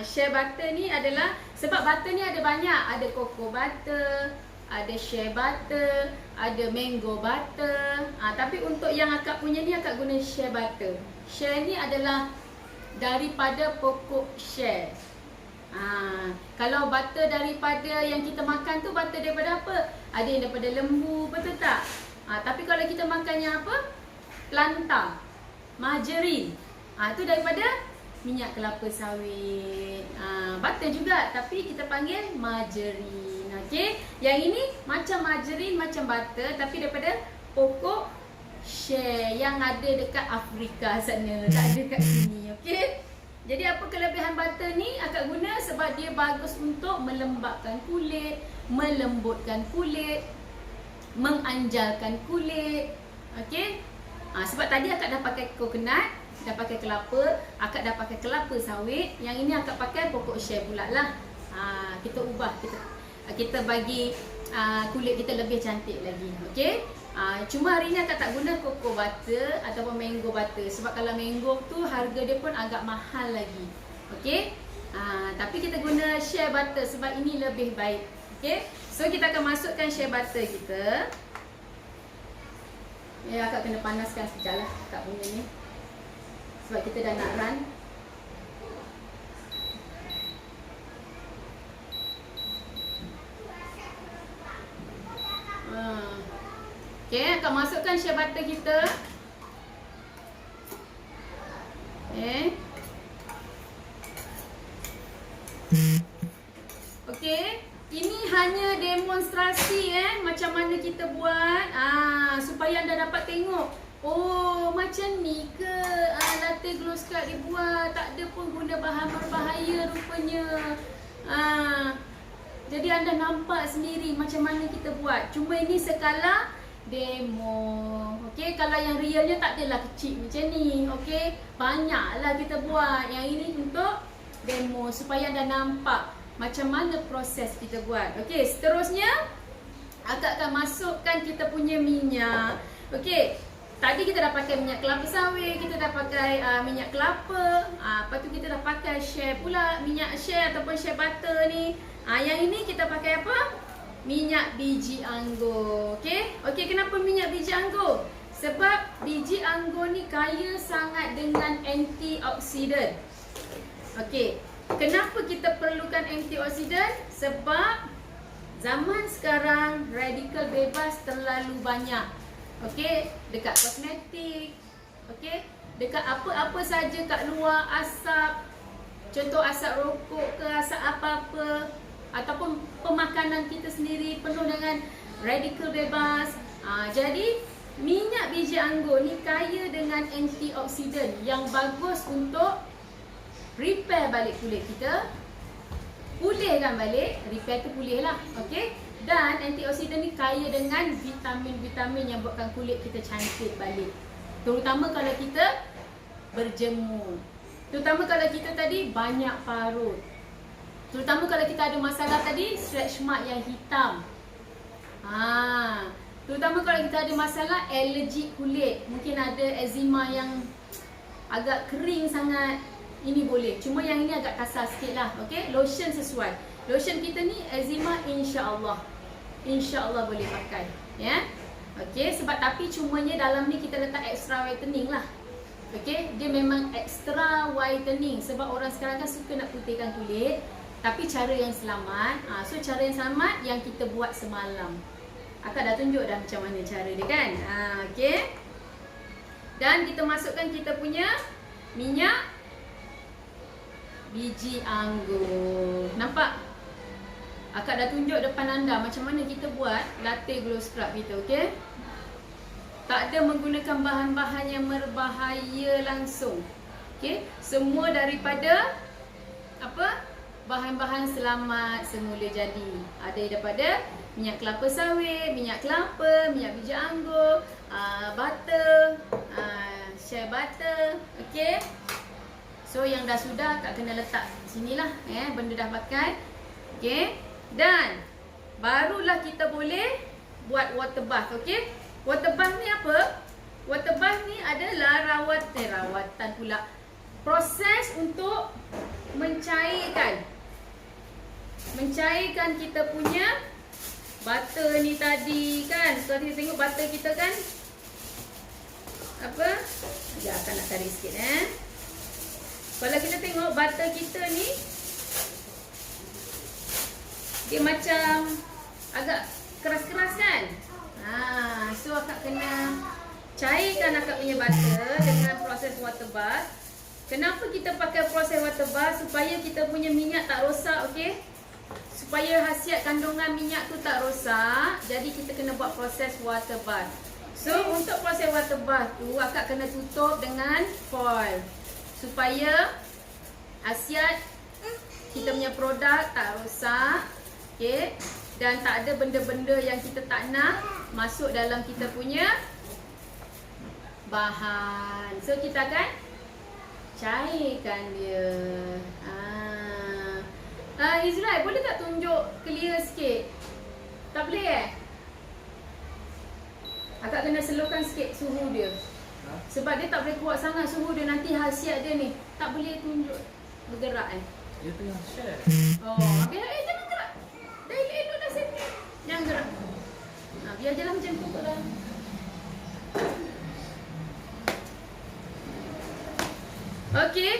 Shea butter ni adalah sebab butter ni ada banyak. Ada cocoa butter, ada shea butter, ada mango butter. Tapi untuk yang akak punya ni akak guna shea butter. Shea ni adalah daripada pokok shea. Kalau butter daripada yang kita makan tu butter daripada apa? Ada yang daripada lembu, betul tak? Tapi kalau kita makan yang apa? Planta, margarine. Tu daripada minyak kelapa sawit. Butter juga tapi kita panggil margarine. Okey. Yang ini macam margarine, macam butter tapi daripada pokok shea yang ada dekat Afrika sana, tak ada kat sini. Okey. Jadi apa kelebihan butter ni akak guna sebab dia bagus untuk melembabkan kulit, melembutkan kulit, menganjalkan kulit. Okey? Sebab tadi akak dah pakai coconut, dah pakai kelapa, akak dah pakai kelapa sawit. Yang ini akak pakai pokok shea pula lah. Kita ubah, kita bagi kulit kita lebih cantik lagi. Okey? Cuma hari ni akak tak guna cocoa butter ataupun mango butter. Sebab kalau mango tu harga dia pun agak mahal lagi. Okey? Tapi kita guna shea butter sebab ini lebih baik. Okey? So kita akan masukkan shea butter kita. Akak kena panaskan sekejap lah tak punya ni. Sebab kita dah nak run. Okey, akan masukkan shea butter kita. Okey, ini hanya demonstrasi macam mana kita buat supaya anda dapat tengok. Oh, macam ni ke latte glow scalp dibuat. Tak ada pun guna bahan berbahaya rupanya. Jadi anda nampak sendiri macam mana kita buat. Cuma ini skala demo. Okey, kalau yang realnya tak adalah kecil macam ni. Okey, banyaklah kita buat. Yang ini untuk demo supaya anda nampak macam mana proses kita buat. Okey, seterusnya akak akan masukkan kita punya minyak. Okey, tadi kita dah pakai minyak kelapa sawit, kita dah pakai minyak kelapa. Lepas tu kita dah pakai shea pula, minyak shea ataupun shea butter ni. Yang ini kita pakai apa? Minyak biji anggur. Okey? Okey, kenapa minyak biji anggur? Sebab biji anggur ni kaya sangat dengan antioksidan. Okey. Kenapa kita perlukan antioksidan? Sebab zaman sekarang radikal bebas terlalu banyak. Okey, dekat kosmetik. Okey, dekat apa-apa saja kat luar, asap. Contoh asap rokok ke asap apa-apa. Ataupun pemakanan kita sendiri penuh dengan radikal bebas. Jadi minyak biji anggur ni kaya dengan antioksidan yang bagus untuk repair balik kulit kita. Pulihkan balik, repair tu pulih lah. Okay? Dan antioksidan ni kaya dengan vitamin-vitamin yang buatkan kulit kita cantik balik. Terutama kalau kita berjemur. Terutama kalau kita tadi banyak parut. Terutama kalau kita ada masalah tadi stretch mark yang hitam. Terutama kalau kita ada masalah alergi kulit, mungkin ada eczema yang agak kering sangat, ini boleh. Cuma yang ini agak kasar sikit lah. Okay, lotion sesuai. Lotion kita ni eczema insya-Allah boleh pakai, ya. Okay, sebab tapi cumanya dalam ni kita letak extra whitening lah. Okay, dia memang extra whitening sebab orang sekarang kan suka nak putihkan kulit, tapi cara yang selamat. So cara yang selamat yang kita buat semalam. Akak dah tunjuk dah macam mana cara dia kan. Okay. Dan kita masukkan kita punya minyak biji anggur. Nampak? Akak dah tunjuk depan anda macam mana kita buat latte glow scrub kita, okey? Tak ada menggunakan bahan-bahan yang berbahaya langsung. Okey? Semua daripada apa? Bahan-bahan selamat semula jadi. Ada daripada minyak kelapa sawit, minyak kelapa, minyak biji anggur, butter, shea butter, okey? So yang dah sudah Kak kena letak sinilah, benda dah pakai. Okey? Dan barulah kita boleh buat water bath, okey? Water bath ni apa? Water bath ni adalah rawatan pula. Proses untuk mencairkan kita punya butter ni tadi kan. Kalau kita tengok butter kita kan apa? Sekejap akan nak tarik sikit Kalau kita tengok butter kita ni dia macam agak keras-keras kan. So akak kena cairkan akak punya butter dengan proses water bath. Kenapa kita pakai proses water bath? Supaya kita punya minyak tak rosak, okey? Supaya khasiat kandungan minyak tu tak rosak, jadi kita kena buat proses water bath. So untuk proses water bath tu akak kena tutup dengan foil supaya khasiat kita punya produk tak rosak, okey? Dan tak ada benda-benda yang kita tak nak masuk dalam kita punya bahan. So kita akan cairkan dia. Israel, boleh tak tunjuk clear sikit? Tak boleh Akak kena slowkan sikit suhu dia. Sebab dia tak boleh kuat sangat suhu dia, nanti khasiat dia ni tak boleh tunjuk bergerak Dia tengah share. Biar jangan gerak. Dah elok dah sini. Jangan gerak. Biar je lah macam tu kot dah. Okey.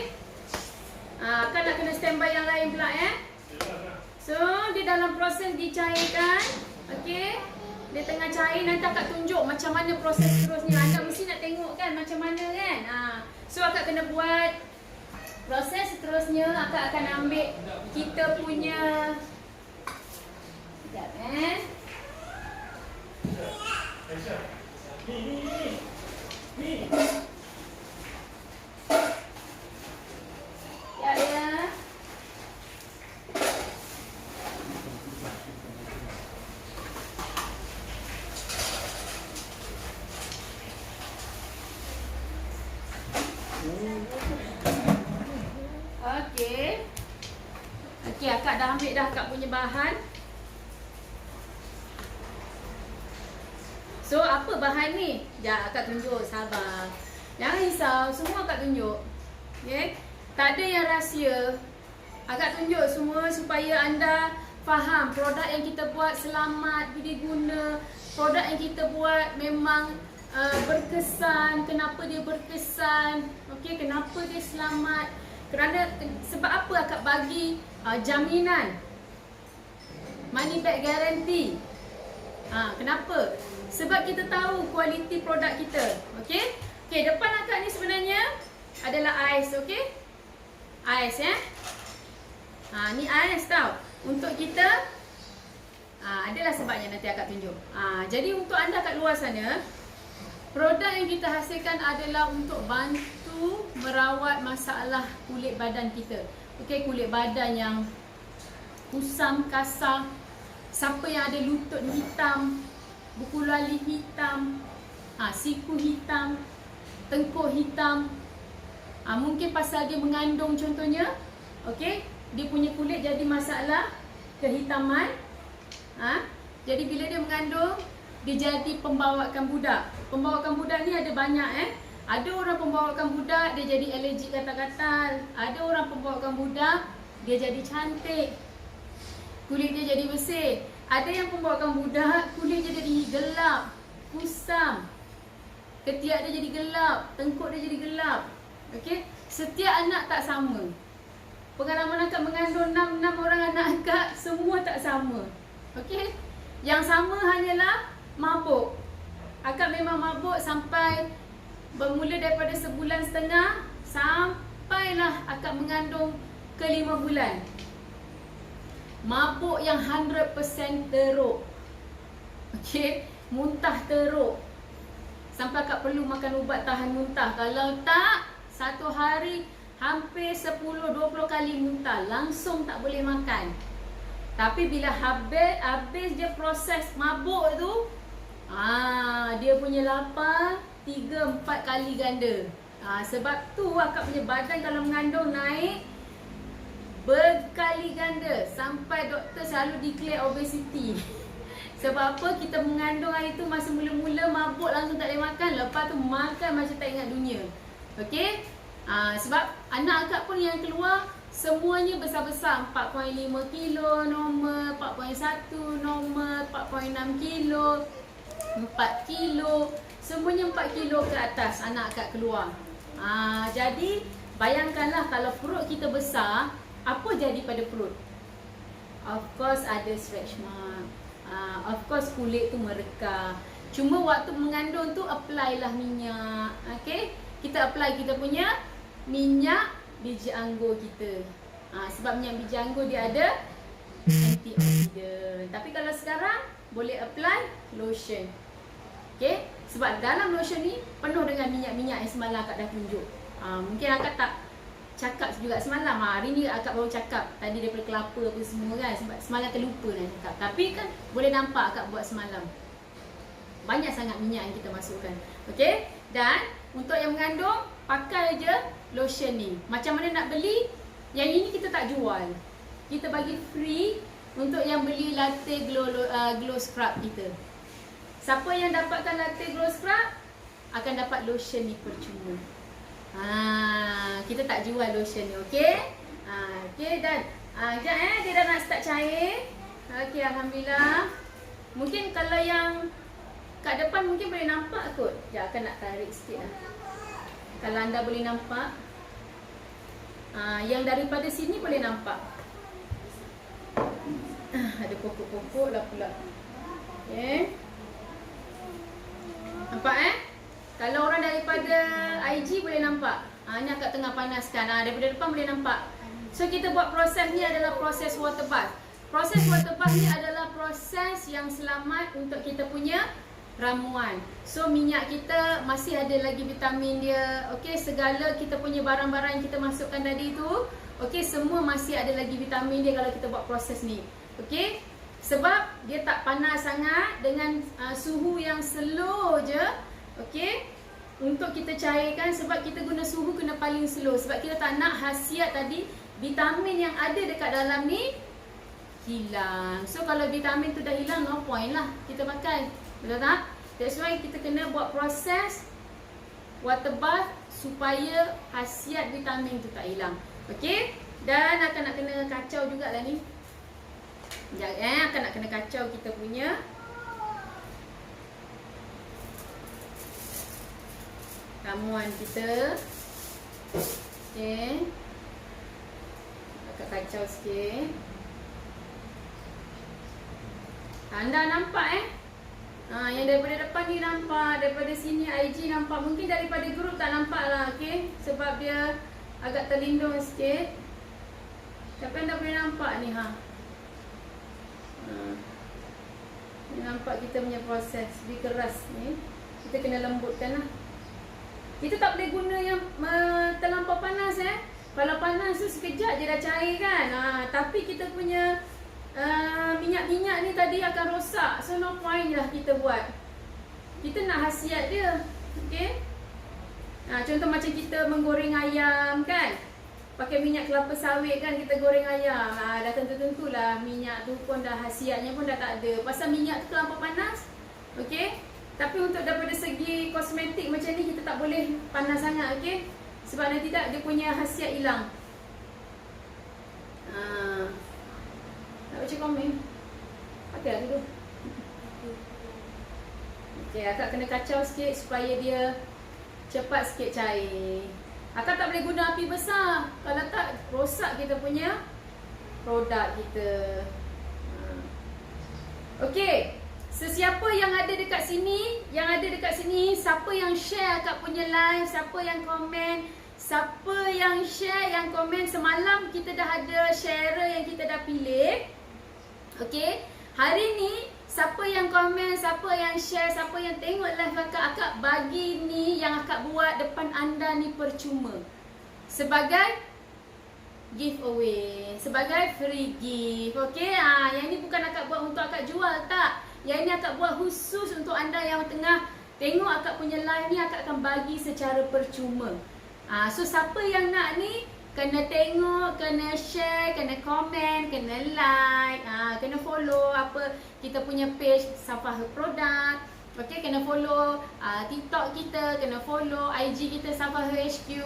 Kan nak kena standby yang lain pula So, dia dalam proses dicairkan. Okey. Dia tengah cair, nanti akak tunjuk macam mana proses seterusnya. Anda mesti nak tengok kan macam mana kan. So, akak kena buat proses seterusnya. Akak akan ambil kita punya sekejap ya. Okey, akak dah ambil dah akak punya bahan. So, apa bahan ni? Sekejap akak tunjuk, sabar. Jangan risau, semua akak tunjuk. Okay? Tak ada yang rahsia. Akak tunjuk semua supaya anda faham produk yang kita buat selamat, diguna. Produk yang kita buat memang berkesan. Kenapa dia berkesan? Okey, kenapa dia selamat? Sebab apa akak bagi jaminan money back guarantee? Kenapa? Sebab kita tahu kualiti produk kita. Okey? Okey, depan akak ni sebenarnya adalah ais, okey? Ais ni ais tau. Untuk kita adalah sebabnya nanti akak tunjuk. Jadi untuk anda kat luar sana, produk yang kita hasilkan adalah untuk bantu merawat masalah kulit badan kita. Okey, kulit badan yang kusam, kasar, siapa yang ada lutut hitam, buku lali hitam, siku hitam, tengkuk hitam, mungkin pasal dia mengandung contohnya, okey, dia punya kulit jadi masalah kehitaman. Jadi bila dia mengandung, dia jadi pembawakan budak. Pembawakan budak ni ada banyak Ada orang pembawakan budak dia jadi alergik gatal-gatal. Ada orang pembawakan budak dia jadi cantik, kulit dia jadi bersih. Ada yang pembawakan budak kulit dia jadi gelap, kusam, ketiak dia jadi gelap, tengkuk dia jadi gelap. Okey, setiap anak tak sama. Pengalaman akak mengandung 6 orang anak akak semua tak sama. Okey, yang sama hanyalah mabuk. Akak memang mabuk sampai bermula daripada sebulan setengah sampailah akak mengandung ke 5 bulan. Mabuk yang 100% teruk. Okey, muntah teruk. Sampai akak perlu makan ubat tahan muntah. Kalau tak, satu hari hampir 10-20 kali muntah. Langsung tak boleh makan. Tapi bila habis je proses mabuk tu, dia punya lapar 3-4 kali ganda. Sebab tu akak punya badan kalau mengandung naik berkali ganda. Sampai doktor selalu declare obesity. Sebab apa? Kita mengandung hari tu masa mula-mula mabuk langsung tak boleh makan. Lepas tu makan macam tak ingat dunia. Okey? Sebab anak akak pun yang keluar semuanya besar-besar. 4.5 kilo normal, 4.1 normal, 4.6 kilo, 4 kilo. Semuanya 4 kilo ke atas anak akak keluar. Jadi bayangkanlah kalau perut kita besar, apa jadi pada perut? Of course ada stretch mark. Of course kulit tu merekah. Cuma waktu mengandung tu apply lah minyak. Okay? Kita apply kita punya minyak biji anggur kita. Sebab minyak biji anggur dia ada antioksidan. Tapi kalau sekarang boleh apply lotion. Okay? Sebab dalam lotion ni penuh dengan minyak-minyak yang semalam akak dah tunjuk. Mungkin akak tak cakap juga semalam. Hari ni akak baru cakap tadi daripada kelapa apa semua kan. Sebab semalam terlupa nak cakap. Tapi kan boleh nampak akak buat semalam. Banyak sangat minyak yang kita masukkan. Okay? Dan untuk yang mengandung, pakai je lotion ni. Macam mana nak beli? Yang ini kita tak jual. Kita bagi free untuk yang beli latte glow scrub kita. Siapa yang dapatkan latte glow scrub akan dapat lotion ni percuma. Kita tak jual lotion ni, okey? Okey, dan sekejap dia dah nak start cair. Okey, alhamdulillah. Mungkin kalau yang kat depan mungkin boleh nampak kot. Sekejap akan nak tarik sikit lah. Kalau anda boleh nampak. Yang daripada sini boleh nampak. Ada pokok-pokok lah pula. Okey. Nampak Kalau orang daripada IG boleh nampak. Ni akak tengah panaskan. Daripada depan boleh nampak. So kita buat proses ni adalah proses water bath. Proses water bath ni adalah proses yang selamat untuk kita punya ramuan. So minyak kita masih ada lagi vitamin dia. Okey, segala kita punya barang-barang yang kita masukkan tadi tu, okey, semua masih ada lagi vitamin dia kalau kita buat proses ni. Okey? Sebab dia tak panas sangat dengan suhu yang slow je. Okey? Untuk kita cairkan, sebab kita guna suhu kena paling slow. Sebab kita tak nak khasiat tadi vitamin yang ada dekat dalam ni hilang. So kalau vitamin tu dah hilang, no point lah kita pakai. Betul tak? That's why kita kena buat proses water bath supaya khasiat vitamin tu tak hilang. Okey? Dan akan nak kena kacau jugalah ni. Sekejap akan nak kena kacau kita punya ramuan kita. Okey. Agak kacau sikit. Anda nampak yang daripada depan ni nampak, daripada sini IG nampak. Mungkin daripada grup tak nampak lah, okey. Sebab dia agak terlindung sikit. Tapi anda boleh nampak ni Ni nampak kita punya proses. Lebih keras ni. Kita kena lembutkan lah. Kita tak boleh guna yang terlampau panas Kalau panas tu sekejap je dah cair kan. Tapi kita punya minyak-minyak ni tadi akan rosak. So no point lah kita buat. Kita nak khasiat dia. Okay. Contoh macam kita menggoreng ayam kan. Pakai minyak kelapa sawit kan kita goreng ayam. Dah tentu-tentulah minyak tu pun dah khasiatnya pun dah tak ada. Pasal minyak tu terlampau panas. Okay. Tapi untuk daripada segi kosmetik macam ni kita tak boleh panas sangat, okey? Sebab nanti tak dia punya khasiat hilang. Nak baca komen? Pakai lah dulu. Okey, akak kena kacau sikit supaya dia cepat sikit cair. Akak tak boleh guna api besar. Kalau tak, rosak kita punya produk kita. Okey, sesiapa yang ada dekat sini, siapa yang share akak punya live, siapa yang komen, siapa yang share, yang komen, semalam kita dah ada sharer yang kita dah pilih. Okey, hari ni siapa yang komen, siapa yang share, siapa yang tengok live akak bagi ni yang akak buat depan anda ni percuma. Sebagai giveaway, sebagai free gift. Okey, yang ni bukan akak buat untuk akak jual, tak. Yang ni akak buat khusus untuk anda yang tengah tengok akak punya live ni, akak akan bagi secara percuma. So siapa yang nak ni, kena tengok, kena share, kena komen, kena like, kena follow apa kita punya page Safah Produk. Okey, kena follow TikTok kita, kena follow IG kita Safah HQ,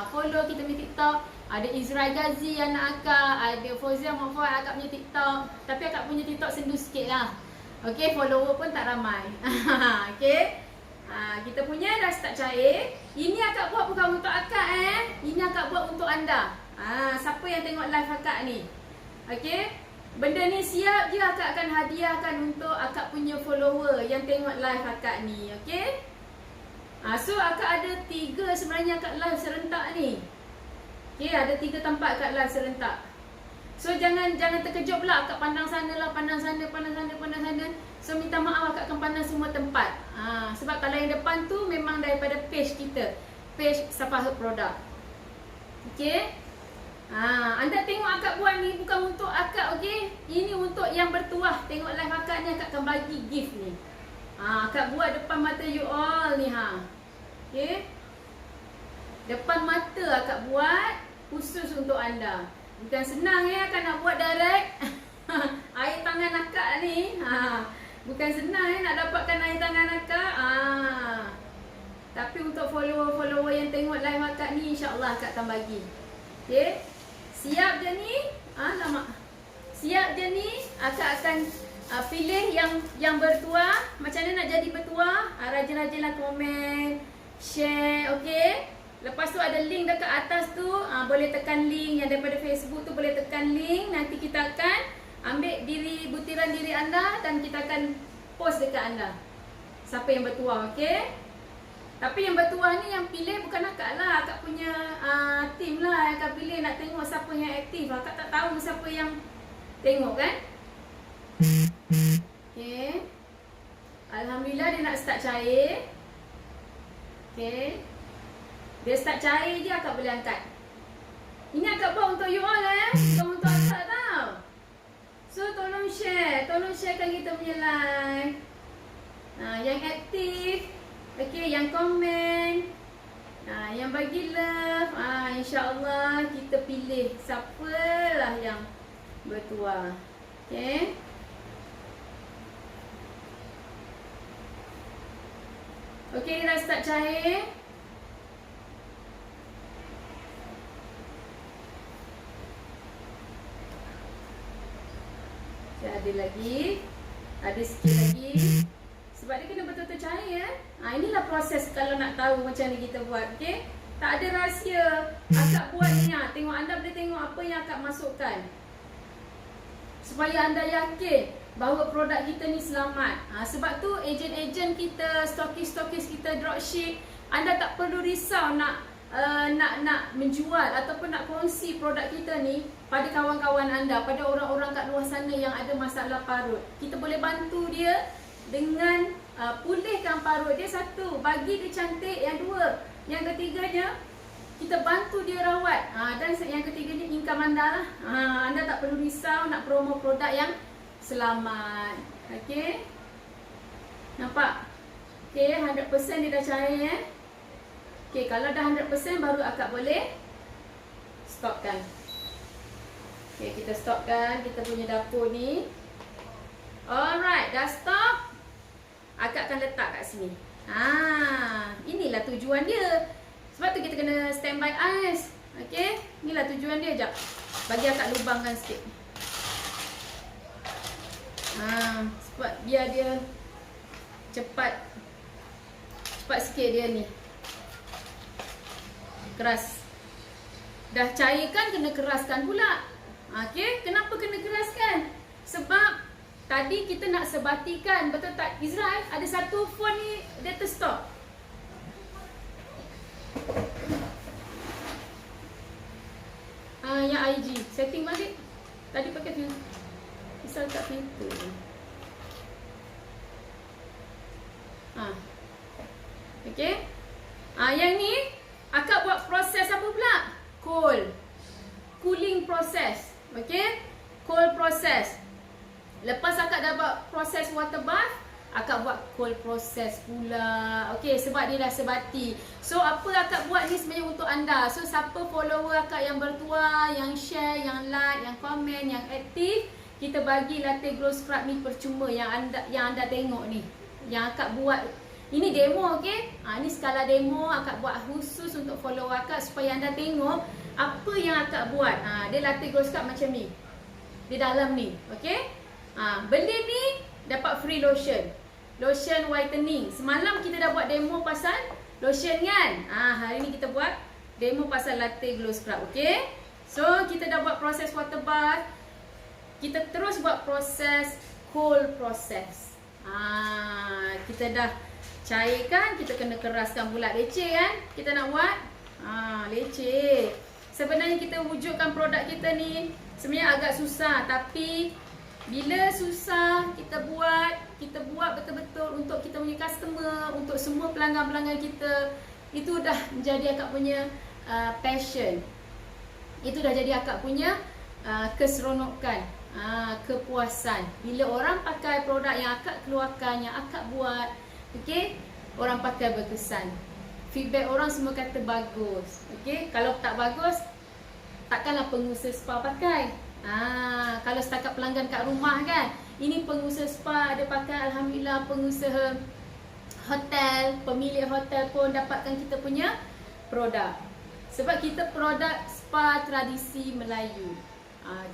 follow kita punya TikTok. Ada Izrael Ghazi anak akak, ada Fauzia Muhammad akak punya TikTok. Tapi akak punya TikTok sendu sikit lah. Okey, follower pun tak ramai. Okey, kita punya dah start cair. Ini akak buat bukan untuk akak Ini akak buat untuk anda. Siapa yang tengok live akak ni. Okey, benda ni siap je akak akan hadiahkan untuk akak punya follower yang tengok live akak ni. Okey, so akak ada 3 sebenarnya akak live serentak ni. Okey, ada 3 tempat akak live serentak. So jangan terkejut pula akak pandang sana lah, pandang sana. So minta maaf akak akan pandang semua tempat. Sebab kalau yang depan tu memang daripada page kita, page Safah Produk. Okey. Anda tengok akak buat ni bukan untuk akak, okey? Ini untuk yang bertuah. Tengok live akak ni, akak akan bagi gift ni. Akak buat depan mata you all ni Okey. Depan mata akak buat khusus untuk anda. Bukan senang akak nak buat direct. Air tangan akak ni. Bukan senang nak dapatkan air tangan akak. Tapi untuk follower-follower yang tengok live akak ni, insya-Allah akak akan bagi. Okey. Siap je ni? Lama. Siap je ni? Akak akan pilih yang bertuah. Macam mana nak jadi bertuah? Rajin-rajinlah komen, share, okey? Lepas tu ada link dekat atas tu, boleh tekan link yang daripada Facebook tu, boleh tekan link. Nanti kita akan ambil butiran diri anda dan kita akan post dekat anda. Siapa yang bertuah, okey? Tapi yang bertuah ni yang pilih bukan akak lah, akak punya team lah yang akan pilih nak tengok siapa yang aktif. Akak tak tahu siapa yang tengok kan? Okey. Alhamdulillah dia nak start cair. Okey. Dia start cair je akak boleh angkat. Ini akak buat untuk you all bukan untuk akak tau. So tolong sharekan kita punya live. Yang aktif, okey, yang komen, yang bagi love, insya-Allah kita pilih siapalah yang bertuah. Okey. Okey, dah start cair. Ada lagi, ada sikit lagi. Sebab dia kena betul-betul cair inilah proses kalau nak tahu macam ni kita buat, okey? Tak ada rahsia. Akak buat ni tengok, anda boleh tengok apa yang akak masukkan. Supaya anda yakin bahawa produk kita ni selamat. Sebab tu ejen-ejen kita, stokis-stokis kita dropship, anda tak perlu risau nak menjual ataupun nak kongsi produk kita ni pada kawan-kawan anda, pada orang-orang kat luar sana yang ada masalah parut. Kita boleh bantu dia dengan pulihkan parut dia. Satu, bagi dia cantik. Yang dua, yang ketiganya kita bantu dia rawat. Dan yang ketiganya income anda lah. Anda tak perlu risau nak promo produk yang selamat. Okey, nampak? Okey, 100% dia dah cair Okey, kalau dah 100% baru akak boleh stopkan. Okey, kita stopkan kita punya dapur ni. Alright, dah stop. akak akan letak kat sini. Inilah tujuan dia. Sebab tu kita kena standby ais. Okey, inilah tujuan dia. Jap, bagi akak lubangkan sikit. Sebab biar dia cepat sikit dia ni. Keras. Dah cairkan, kena keraskan pula. Okey, kenapa kena keraskan? Sebab tadi kita nak sebatikan, betul tak Izrael? Ada satu phone ni dia terstop. Yang IG, setting balik. Tadi pakai filter. Misal tak filter. Okey. Yang ni akak buat proses apa pula? Cooling process. Okey? Cold process. Lepas akak dah buat proses water bath, akak buat cold process pula. Okey, sebab dia dah sebati. So apa akak buat ni sebenarnya untuk anda. So siapa follower akak yang bertuah, yang share, yang like, yang komen, yang aktif, kita bagi latte glow scrub ni percuma yang anda tengok ni. Yang akak buat. Ini demo, okey? Ni skala demo akak buat khusus untuk follower akak supaya anda tengok apa yang akak buat. Dia latte glow scrub macam ni. Di dalam ni, okey? Beli ni dapat free lotion. Lotion whitening. Semalam kita dah buat demo pasal lotion kan? Hari ni kita buat demo pasal latte glow scrub, okey? So, kita dah buat proses water bath. Kita terus buat proses cold process. Kita dah cairkan, kita kena keraskan pula. Leceh kan? Kita nak buat leceh. Sebenarnya kita wujudkan produk kita ni sebenarnya agak susah, tapi bila susah kita buat betul-betul untuk kita punya customer, untuk semua pelanggan-pelanggan kita, itu dah menjadi akak punya passion. Itu dah jadi akak punya keseronokan, kepuasan. Bila orang pakai produk yang akak keluarkan, yang akak buat, okey, orang pakai berkesan. Feedback orang semua kata bagus. Okey, kalau tak bagus, takkanlah pengusaha spa pakai. Kalau setakat pelanggan kat rumah kan. Ini pengusaha spa ada pakai, alhamdulillah. Pengusaha hotel, pemilik hotel pun dapatkan kita punya produk. Sebab kita produk spa tradisi Melayu.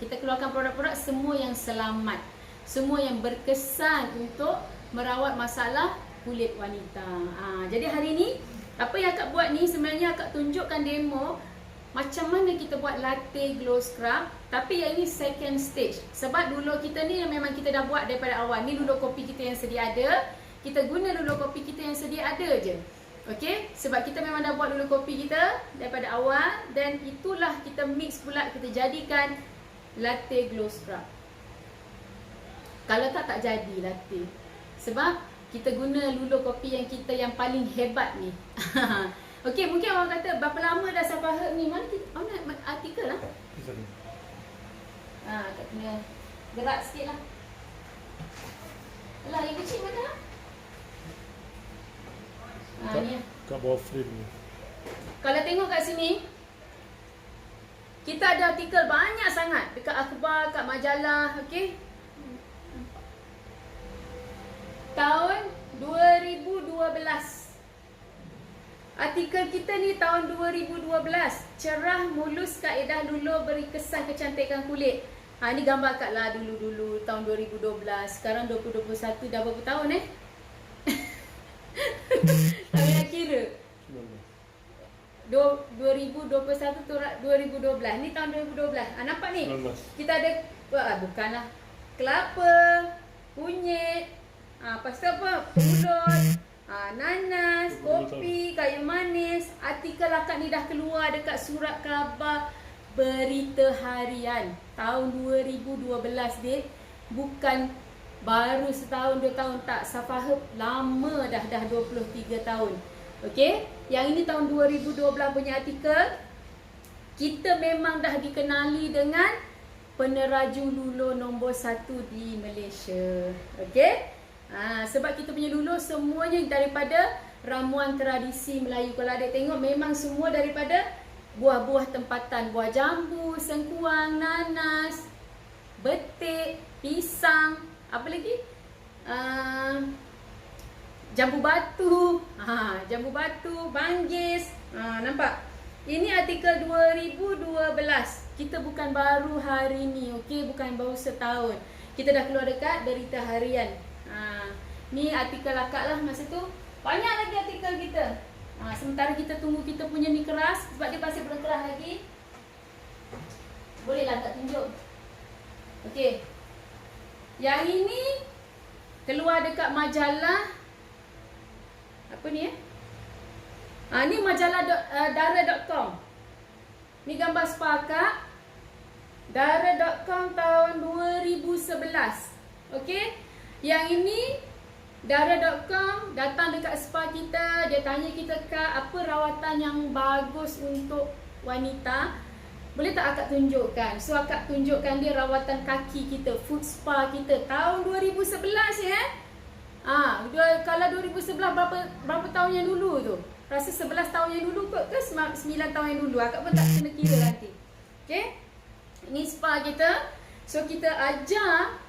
Kita keluarkan produk-produk semua yang selamat, semua yang berkesan untuk merawat masalah kulit wanita. Jadi hari ni apa yang akak buat ni sebenarnya akak tunjukkan demo macam mana kita buat latte glow scrub. Tapi yang ini second stage. Sebab dulu kita ni memang kita dah buat daripada awal. Ni dulu kopi kita yang sedia ada. Kita guna dulu kopi kita yang sedia ada je. Okey, sebab kita memang dah buat dulu kopi kita daripada awal. Dan itulah kita mix pula, kita jadikan latte glow scrub. Kalau tak jadi latte. Sebab kita guna lulu kopi yang kita yang paling hebat ni. Okey, mungkin orang kata berapa lama dah Safa Herb ni? Mana artikel lah? Tak kena gerak sikit lah. Alah, yang kecil mana lah? Ni lah. Kat bawah frame ni. Kalau tengok kat sini, kita ada artikel banyak sangat dekat akhbar, kat majalah, okey? Tahun 2012. Artikel kita ni tahun 2012. Cerah, mulus, kaedah luluh, beri kesan kecantikan kulit. Ni gambar kat lah dulu-dulu tahun 2012. Sekarang 2021, dah berapa tahun tak payah kira. 2021 tu 2012. Ni tahun 2012. Nampak ni? 19. Kita ada bukanlah kelapa, kunyit, lepas tu apa? Pulut, nanas, kopi, kayu manis. Artikel akak ni dah keluar dekat surat khabar Berita Harian tahun 2012 dek. Bukan baru setahun 2 tahun tak. Safa Herb lama dah 23 tahun. Okey, yang ini tahun 2012 punya artikel. Kita memang dah dikenali dengan peneraju luluh nombor 1 di Malaysia. Okey? Sebab kita punya luluh semuanya daripada ramuan tradisi Melayu. Kalau ada tengok memang semua daripada buah-buah tempatan. Buah jambu, sengkuang, nanas, betik, pisang, apa lagi? Jambu batu. Jambu batu, Banggis. Nampak? Ini artikel 2012. Kita bukan baru hari ni, okey, bukan baru setahun. Kita dah keluar dekat Berita Harian. Ni artikel akak lah masa tu. Banyak lagi artikel kita. Sementara kita tunggu kita punya ni keras sebab dia masih belum keras lagi. Bolehlah tak tunjuk. Okey. Yang ini keluar dekat majalah apa ni ni majalah dara.com. Ni gambar sepakat dara.com tahun 2011. Okey. Yang ini dara.com datang dekat spa kita, dia tanya kita Kak, apa rawatan yang bagus untuk wanita? Boleh tak akak tunjukkan? So akak tunjukkan dia rawatan kaki kita, foot spa kita tahun 2011 ya. Kalau 2011 berapa tahun yang dulu tu? Rasa 11 tahun yang dulu kot ke 9 tahun yang dulu? Akak pun tak kena kira nanti. Okey. Ini spa kita. So kita ajar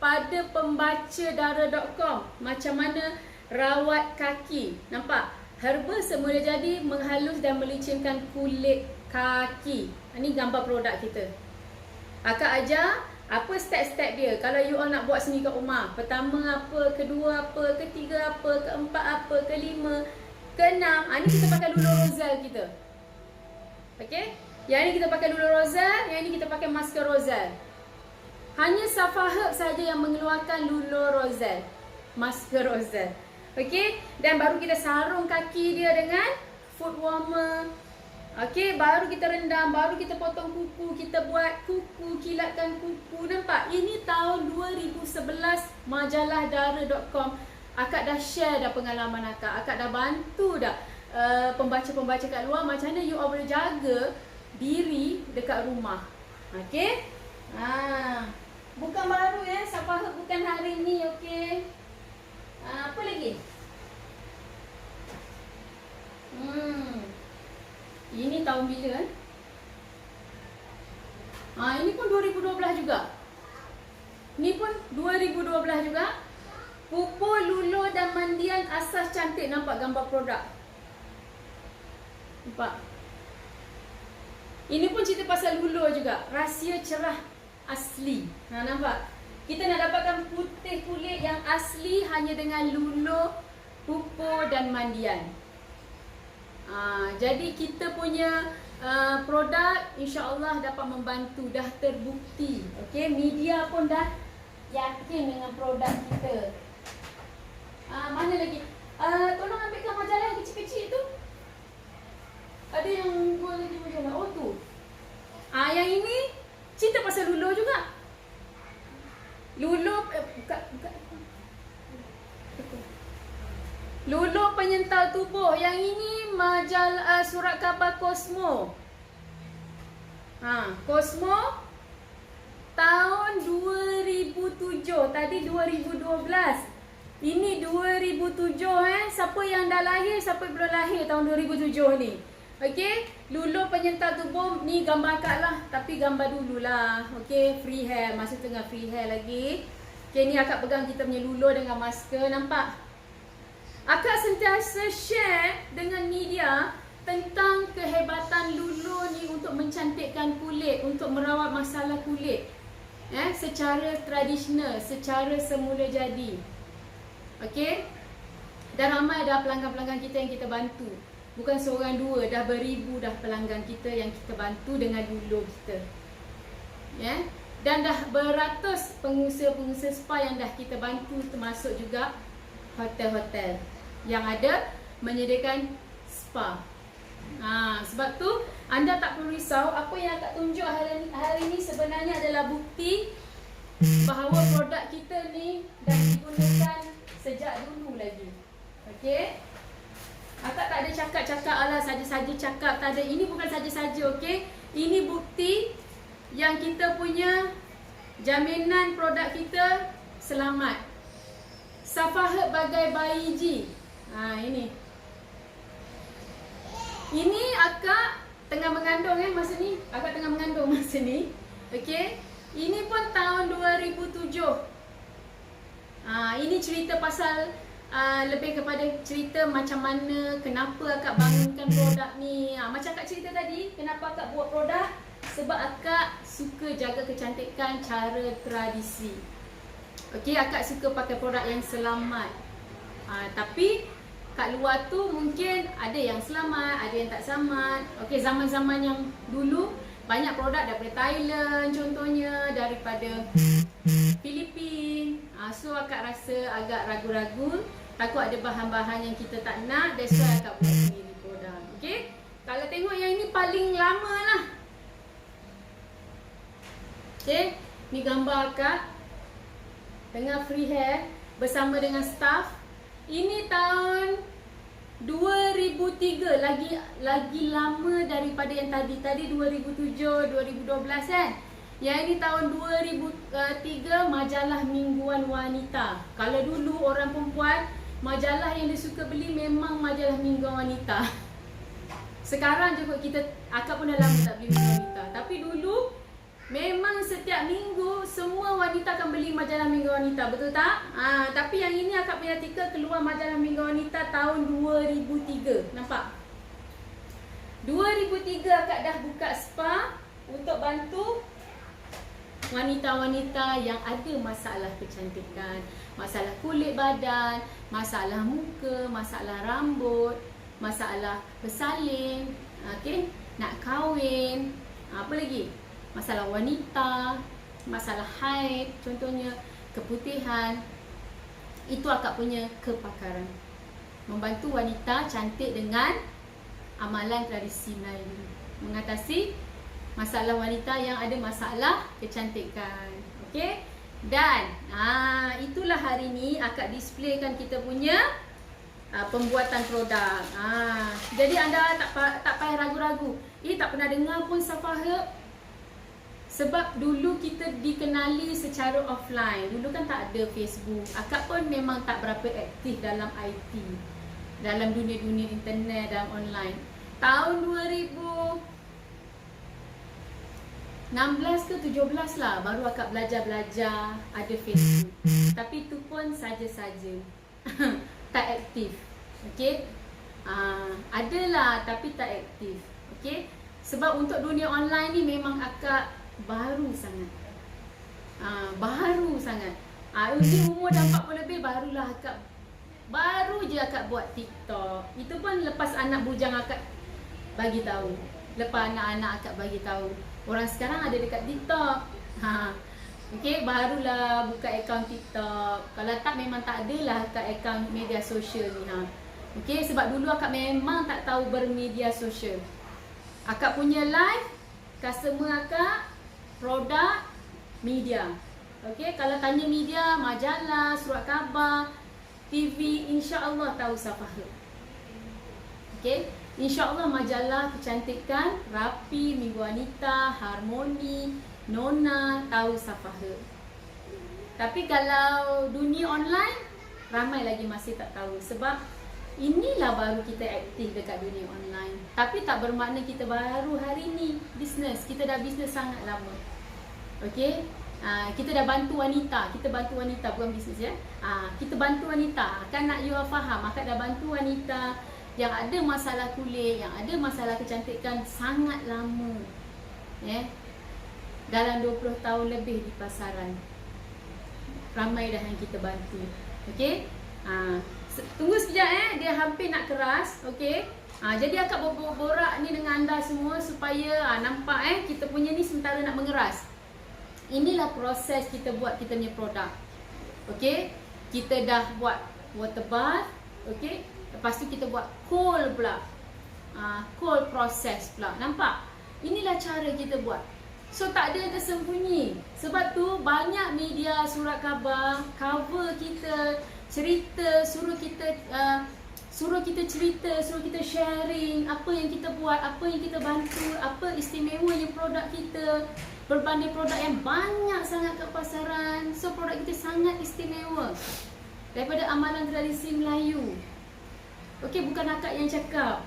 pada pembaca dara.com macam mana rawat kaki. Nampak? Herba semula jadi menghalus dan melicinkan kulit kaki. Ini gambar produk kita. Akak ajar apa step-step dia. Kalau you all nak buat sendiri kat rumah. Pertama apa, kedua apa, ketiga apa, keempat apa, kelima, keenam. Ini kita pakai Lulu Rozal kita. Okey? Yang ni kita pakai Lulu Rozal, yang ni kita pakai masker Rozal. Hanya Safa Herb saja yang mengeluarkan Lulu Rozal, masker Rozal. Okey? Dan baru kita sarung kaki dia dengan foot warmer. Okey, baru kita rendam, baru kita potong kuku, kita buat kuku, kilatkan kuku. Nampak? Ini tahun 2011 majalah dara.com. Akak dah share dah pengalaman akak. Akak dah bantu dah pembaca-pembaca kat luar macam mana you all boleh jaga diri dekat rumah. Okey? Bukan baru ya, Safa Herb bukan hari ni, okey. Apa lagi? Ini tahun bila ini pun 2012 juga. Ni pun 2012 juga. Pupur, Lulu dan mandian asas cantik. Nampak gambar produk? Nampak? Ini pun cerita pasal Lulu juga. Rahsia cerah asli. Nampak? Kita nak dapatkan putih kulit yang asli hanya dengan Lulu, pupur dan mandian. Jadi kita punya produk insya-Allah dapat membantu, dah terbukti. Okey, media pun dah yakin dengan produk kita. Mana lagi? Tolong ambilkan majalah yang kecil-kecil tu. Ada yang dua lagi majalah. Oh tu. Yang ini cerita pasal Lulu juga. Lulu Lulu penyental tubuh. Yang ini majalah surat khabar Cosmo. Cosmo tahun 2007. Tadi 2012. Ini 2007 Siapa yang dah lahir, siapa yang belum lahir tahun 2007 ni. Okey, Lulu penyental tubuh. Ni gambar akak lah, tapi gambar dululah. Okey, free hair, masa tengah free hair lagi. Okey, ni akak pegang kita punya Lulu dengan masker. Nampak? Akak sentiasa share dengan media tentang kehebatan Lulu ni untuk mencantikkan kulit, untuk merawat masalah kulit secara tradisional, secara semula jadi. Okey? Dan ramai dah pelanggan-pelanggan kita yang kita bantu. Bukan seorang dua, dah beribu dah pelanggan kita yang kita bantu dengan Lulu kita. Dan dah beratus pengusaha-pengusaha spa yang dah kita bantu, termasuk juga hotel-hotel yang ada menyediakan spa. Sebab tu anda tak perlu risau. Apa yang akak tunjuk hari ini sebenarnya adalah bukti bahawa produk kita ni dah digunakan sejak dulu lagi. Okey? Akak tak ada cakap-cakap ala saja-saja cakap, tak ada. Ini bukan saja-saja, okey? Ini bukti yang kita punya jaminan produk kita selamat. Safa Herb bagai bayi Ji. Ini. Ini akak tengah mengandung masa ni. Akak tengah mengandung masa ni. Okey? Ini pun tahun 2007. Ini cerita pasal lebih kepada cerita macam mana, kenapa akak bangunkan produk ni. Macam akak cerita tadi, kenapa akak buat produk? Sebab akak suka jaga kecantikan cara tradisi. Okey, akak suka pakai produk yang selamat. Tapi kat luar tu mungkin ada yang selamat, ada yang tak selamat. Okey, zaman-zaman yang dulu banyak produk daripada Thailand contohnya, daripada Filipina. So akak rasa agak ragu-ragu, takut ada bahan-bahan yang kita tak nak. That's why akak buat sendiri produk. Okey, kalau tengok yang ini paling lama lah. Okey, ni gambar akak tengah free hair bersama dengan staff. Ini tahun 2003, lagi lama daripada yang tadi 2007, 2012 kan. Yang ini tahun 2003, majalah Mingguan Wanita. Kalau dulu orang perempuan, majalah yang dia suka beli memang majalah Mingguan Wanita. Sekarang je kot akak pun dah lama tak beli Mingguan Wanita. Tapi dulu memang setiap minggu semua wanita akan beli majalah Mingguan Wanita, betul tak? Tapi yang ini akak punya artikel keluar majalah Mingguan Wanita tahun 2003. Nampak? 2003 akak dah buka spa untuk bantu wanita-wanita yang ada masalah kecantikan, masalah kulit badan, masalah muka, masalah rambut, masalah bersalin, nak kahwin, apa lagi? Masalah wanita, masalah haid, contohnya keputihan. Itu akak punya kepakaran. Membantu wanita cantik dengan amalan tradisi Melayu, mengatasi masalah wanita yang ada masalah kecantikan. Okey? Dan itulah hari ni akak displaykan kita punya pembuatan produk. Jadi anda tak payah ragu-ragu. Tak pernah dengar pun Safa Herb. Sebab dulu kita dikenali secara offline. Dulu kan tak ada Facebook. Akak pun memang tak berapa aktif dalam IT, dalam dunia-dunia internet dan online. Tahun 2016 ke 17 lah baru akak belajar ada Facebook. Tapi itu pun saja-saja. Tak aktif. Okey? Adalah tapi tak aktif. Okey? Sebab untuk dunia online ni memang akak baru sangat. Baru sangat. Usia umur dah 40 lebih baru je akak buat TikTok. Itu pun lepas anak bujang akak bagi tahu. Lepas anak-anak akak bagi tahu. Orang sekarang ada dekat TikTok. Okey, barulah buka akaun TikTok. Kalau tak memang tak adalah akak akaun media sosial ni. Okey, sebab dulu akak memang tak tahu bermedia sosial. Akak punya live, customer akak, produk, media. Okey, kalau tanya media, majalah, surat khabar, TV, insya-Allah tahu Safa Herb. Okey, insya-Allah majalah kecantikan, Rapi, Minggu Wanita, Harmoni, Nona tahu Safa Herb. Tapi kalau dunia online, ramai lagi masih tak tahu. Sebab inilah baru kita aktif dekat dunia online. Tapi tak bermakna kita baru hari ni bisnes. Kita dah bisnes sangat lama. Okey, kita dah bantu wanita. Kita bantu wanita, bukan bisnes ya. Kita bantu wanita. Kan nak you faham, akak dah bantu wanita yang ada masalah kulit, yang ada masalah kecantikan sangat lama. Dalam 20 tahun lebih di pasaran. Ramai dah yang kita bantu. Okey. Tunggu sekejap dia hampir nak keras. Okey. Jadi akak borak ni dengan anda semua supaya nampak kita punya ni sementara nak mengeras. Inilah proses kita buat kita punya produk. Okey. Kita dah buat water bath. Okey. Lepas tu kita buat cold pula. Cold process pula. Nampak? Inilah cara kita buat. So tak ada yang tersembunyi. Sebab tu banyak media surat khabar cover kita, cerita, suruh kita cerita, suruh kita sharing apa yang kita buat, apa yang kita bantu, apa istimewanya produk kita berbanding produk yang banyak sangat kat pasaran. So produk kita sangat istimewa daripada amalan tradisi Melayu. Okey, bukan akak yang cakap.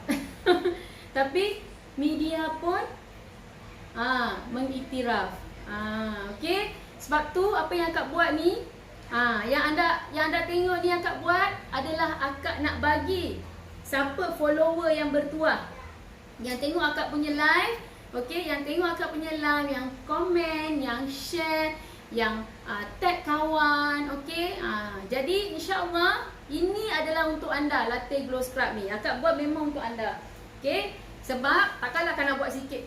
Tapi media pun mengiktiraf. Okey, sebab tu apa yang akak buat ni Yang anda tengok ni akak buat adalah akak nak bagi siapa follower yang bertuah. Yang tengok akak punya live, okey, yang tengok akak punya live, yang komen, yang share, yang tag kawan, okey. Jadi insya-Allah ini adalah untuk anda Latte Glow Scrub ni. Akak buat memang untuk anda. Okey? Sebab takkanlah nak buat sikit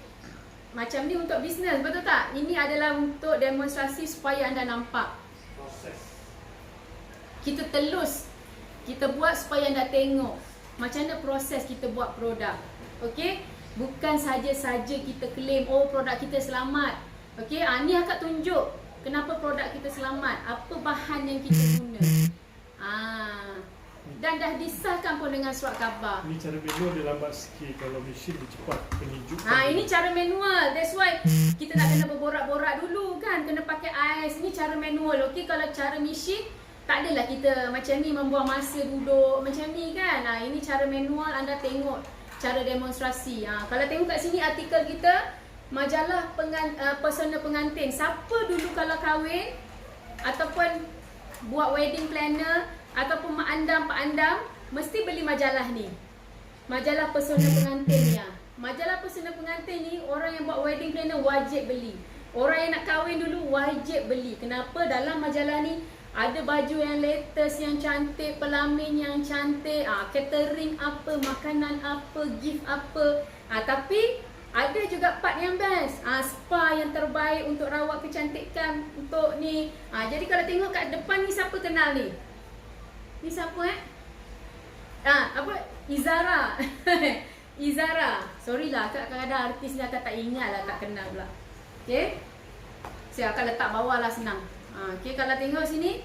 macam ni untuk bisnes, betul tak? Ini adalah untuk demonstrasi supaya anda nampak. Proses. Kita telus, kita buat supaya anda tengok macam mana proses kita buat produk. Okey? Bukan saja-saja kita claim, oh produk kita selamat. Okey? Ni akak tunjuk kenapa produk kita selamat, apa bahan yang kita guna. Dan dah disahkan pun dengan surat khabar. Ini cara manual dia lambat sikit, kalau mesin dia cepat penunjukan. Ini cara manual. That's why kita nak kena berborak-borak dulu kan, kena pakai ais. Ini cara manual. Okey, kalau cara mesin tak adalah kita macam ni membuang masa duduk macam ni kan. Ini cara manual, anda tengok cara demonstrasi. Kalau tengok kat sini artikel kita, majalah pesona pengantin. Siapa dulu kalau kahwin ataupun buat wedding planner ataupun mak andam, pak andam, mesti beli majalah ni. Majalah pesona pengantin ni. Majalah pesona pengantin ni orang yang buat wedding planner wajib beli. Orang yang nak kahwin dulu wajib beli. Kenapa? Dalam majalah ni ada baju yang latest, yang cantik, pelamin yang cantik, catering apa, makanan apa, gift apa. Tapi ada juga part yang best, spa yang terbaik untuk rawat kecantikan untuk ni. Jadi kalau tengok kat depan ni, siapa kenal ni? Ni siapa apa? Izara. Izara. Sorry lah, kadang-kadang artis ni akak tak ingat lah, tak kenal pula. Okay, saya akan letak bawah lah, senang. Okay, kalau tengok sini,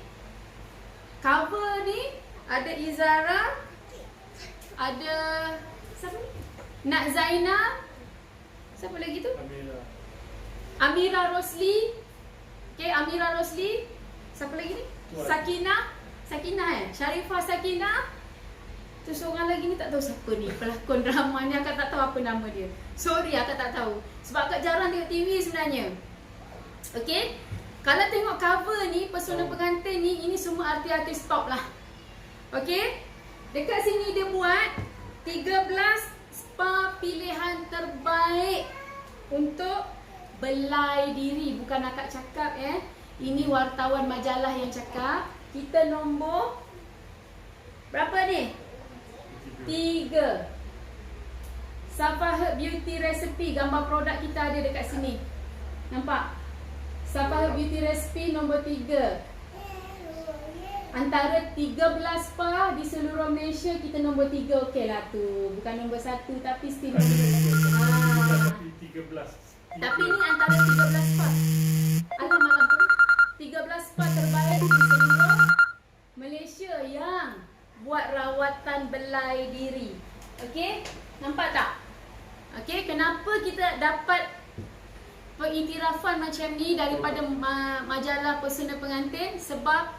cover ni ada Izara, ada siapa ni? Nak Zainal. Siapa lagi tu? Amira Rosli. Okay, Amira Rosli. Siapa lagi ni? Sakinah. Sharifah Sakinah. Tu seorang lagi ni tak tahu siapa ni. Pelakon drama ni, akak tak tahu apa nama dia. Sorry, akak tak tahu. Sebab akak jarang tengok TV sebenarnya. Okay, kalau tengok cover ni, pesona pengantin ni, ini semua artis-artis top lah. Okay, dekat sini dia buat 13 spa pilihan terbaik untuk belai diri. Bukan akak cakap ini wartawan majalah yang cakap. Kita nombor berapa ni? 3. Safa Herb Beauty Recipe. Gambar produk kita ada dekat sini. Nampak? Safa Herb Beauty Recipe nombor 3. Antara 13 spa di seluruh Malaysia, kita nombor 3. Okey lah tu. Bukan nombor 1 tapi still nombor 13. Tapi ni antara 13 spa. Malam tu 13 spa terbaik di seluruh Malaysia yang buat rawatan belai diri. Okey? Nampak tak? Okey, kenapa kita dapat pengiktirafan macam ni daripada majalah pesona pengantin? Sebab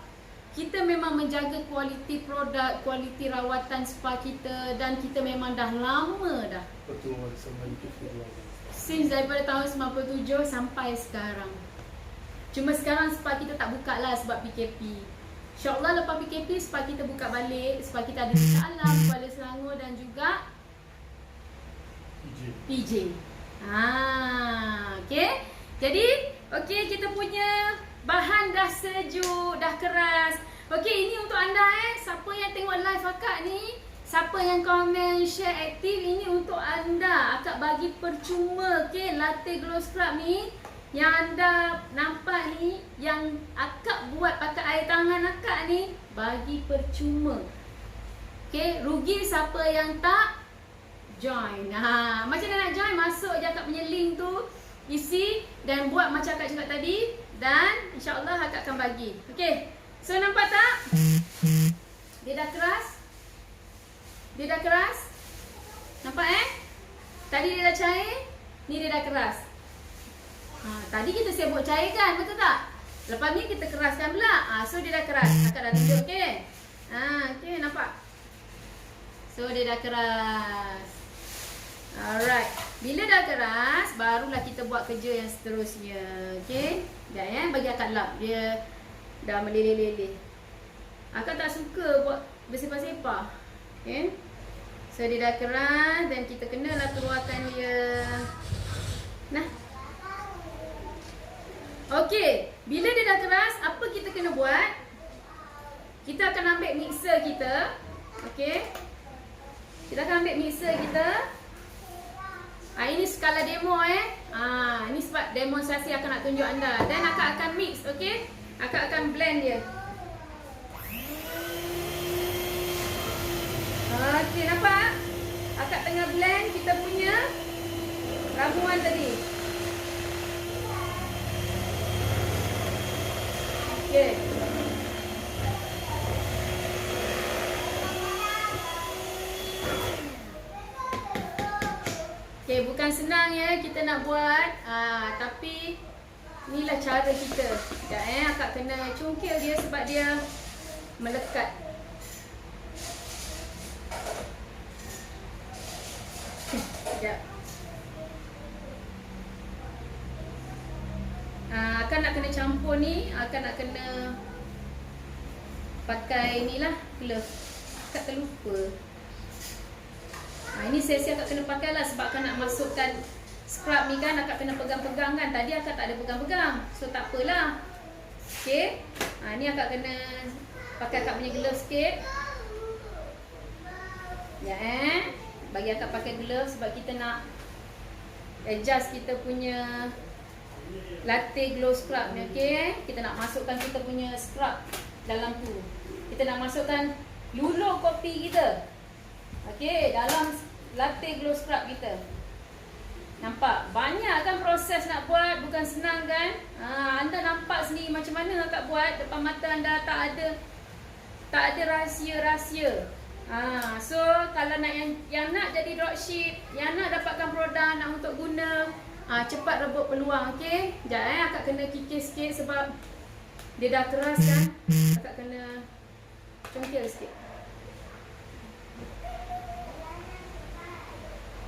kita memang menjaga kualiti produk, kualiti rawatan spa kita, dan kita memang dah lama dah. Betul, sama itu. Since daripada tahun 97 sampai sekarang. Cuma sekarang spa kita tak buka lah sebab PKP. InsyaAllah lepas PKP spa kita buka balik. Spa kita ada di Shah Alam, Kuala Selangor dan juga PJ. Okay. Jadi, okay, kita punya bahan dah sejuk, dah keras. Okay, ini untuk anda siapa yang tengok live akak ni, siapa yang komen, share, aktif, ini untuk anda. Akak bagi percuma. Okay, Latte Glow Scrub ni yang anda nampak ni, yang akak buat pakai air tangan akak ni, bagi percuma. Okay, rugi siapa yang tak join. Macam mana nak join? Masuk je akak punya link tu, isi dan buat macam akak cakap tadi, dan insyaAllah akak akan bagi. Okay, so nampak tak? Dia dah keras. Dia dah keras. Nampak Tadi dia dah cair, ni dia dah keras. Tadi kita sibuk cairkan, betul tak? Lepas ni kita keraskan pula. So dia dah keras. Akak dah tunjuk, okey? Okey, nampak? So dia dah keras. Alright. Bila dah keras, barulah kita buat kerja yang seterusnya. Okey? Sekejap bagi akak lap. Dia dah meleleh-leleh. Akak tak suka buat bersepah-sepah. Okay. So dia dah keras dan kita kenalah keluarkan dia. Nah. Okey, bila dia dah keras, apa kita kena buat? Kita akan ambil mixer kita. Okey. Kita akan ambil mixer kita. Ini skala demo ini sebab demonstrasi akan nak tunjuk anda. Dan akak akan mix, okey? Akak akan blend dia. Okey, nampak? Akak tengah blend kita punya ramuan tadi. Okey. Okey, bukan senang ya kita nak buat. Tapi inilah cara kita. Sekejap akak kena congkil dia sebab dia melekat. Sekejap. Akan nak kena campur ni, akan nak kena pakai inilah glove. Akak terlupa. Ini sesi akak kena pakai lah sebab akak nak masukkan scrub ni kan, akak kena pegang-pegang kan. Tadi akak tak ada pegang-pegang, so tak apalah. Okay, ni akak kena pakai akak punya glove sikit. Ya bagi akak pakai glove sebab kita nak adjust kita punya latte glow scrub ni. Okay, kita nak masukkan kita punya scrub dalam tu. Kita nak masukkan luluh kopi kita. Okay, dalam latte glow scrub kita. Nampak? Banyak kan proses nak buat, bukan senang kan? Anda nampak sendiri macam mana akak buat. Depan mata anda tak ada rahsia-rahsia. So kalau nak yang nak jadi dropship, yang nak dapatkan produk, nak untuk guna, cepat rebut peluang. Okey. Sekejap akak kena kikis sikit sebab dia dah keras kan. Akak kena congkil sikit.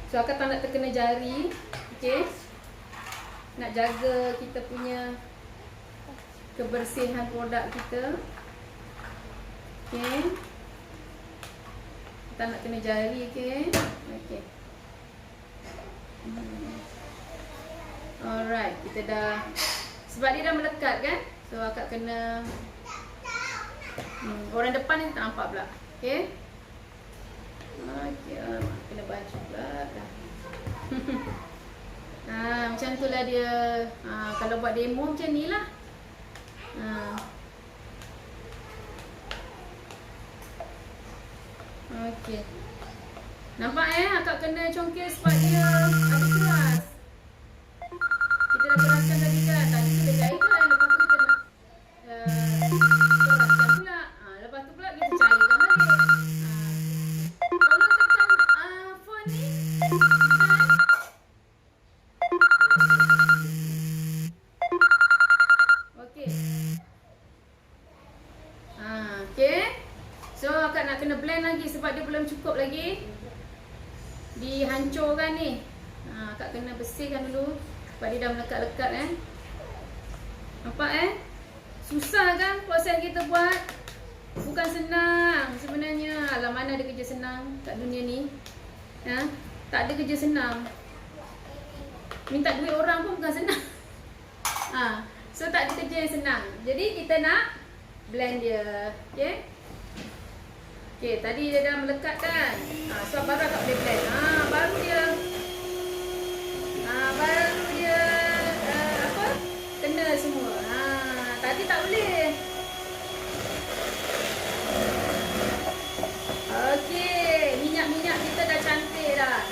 So akak tak nak terkena jari. Okey. Nak jaga kita punya kebersihan produk kita. Okey. Kita nak kena jari, okey. Okey. Alright, kita dah, sebab dia dah melekat kan. So akak kena orang depan ni tak nampak pula. Okey. Okey, kena baju pula dah. Macam tu lah dia. Kalau buat demo macam ni lah. Okey. Nampak akak kena congkil sebab dia ada keras. Kita dah keraskan tadi kan. Tadi kita cairkan. Lepas tu kita nak keraskan pula. Lepas tu pula kita cairkan balik. Tolong tekan phone ni. Okey. Okey. So akak nak kena blend lagi sebab dia belum cukup lagi dihancurkan ni. Akak kena bersihkan dulu sebab dia dah melekat-lekat Nampak susah kan proses kita buat. Bukan senang sebenarnya. Alah, mana ada kerja senang kat dunia ni. Tak ada kerja senang. Minta duit orang pun bukan senang. So tak ada kerja yang senang. Jadi kita nak blend dia. Okay. Okay, tadi dia dah melekat kan. So baru akak boleh blend. Baru dia kena semua. Tadi tak boleh. Okey, minyak-minyak kita dah cantik dah.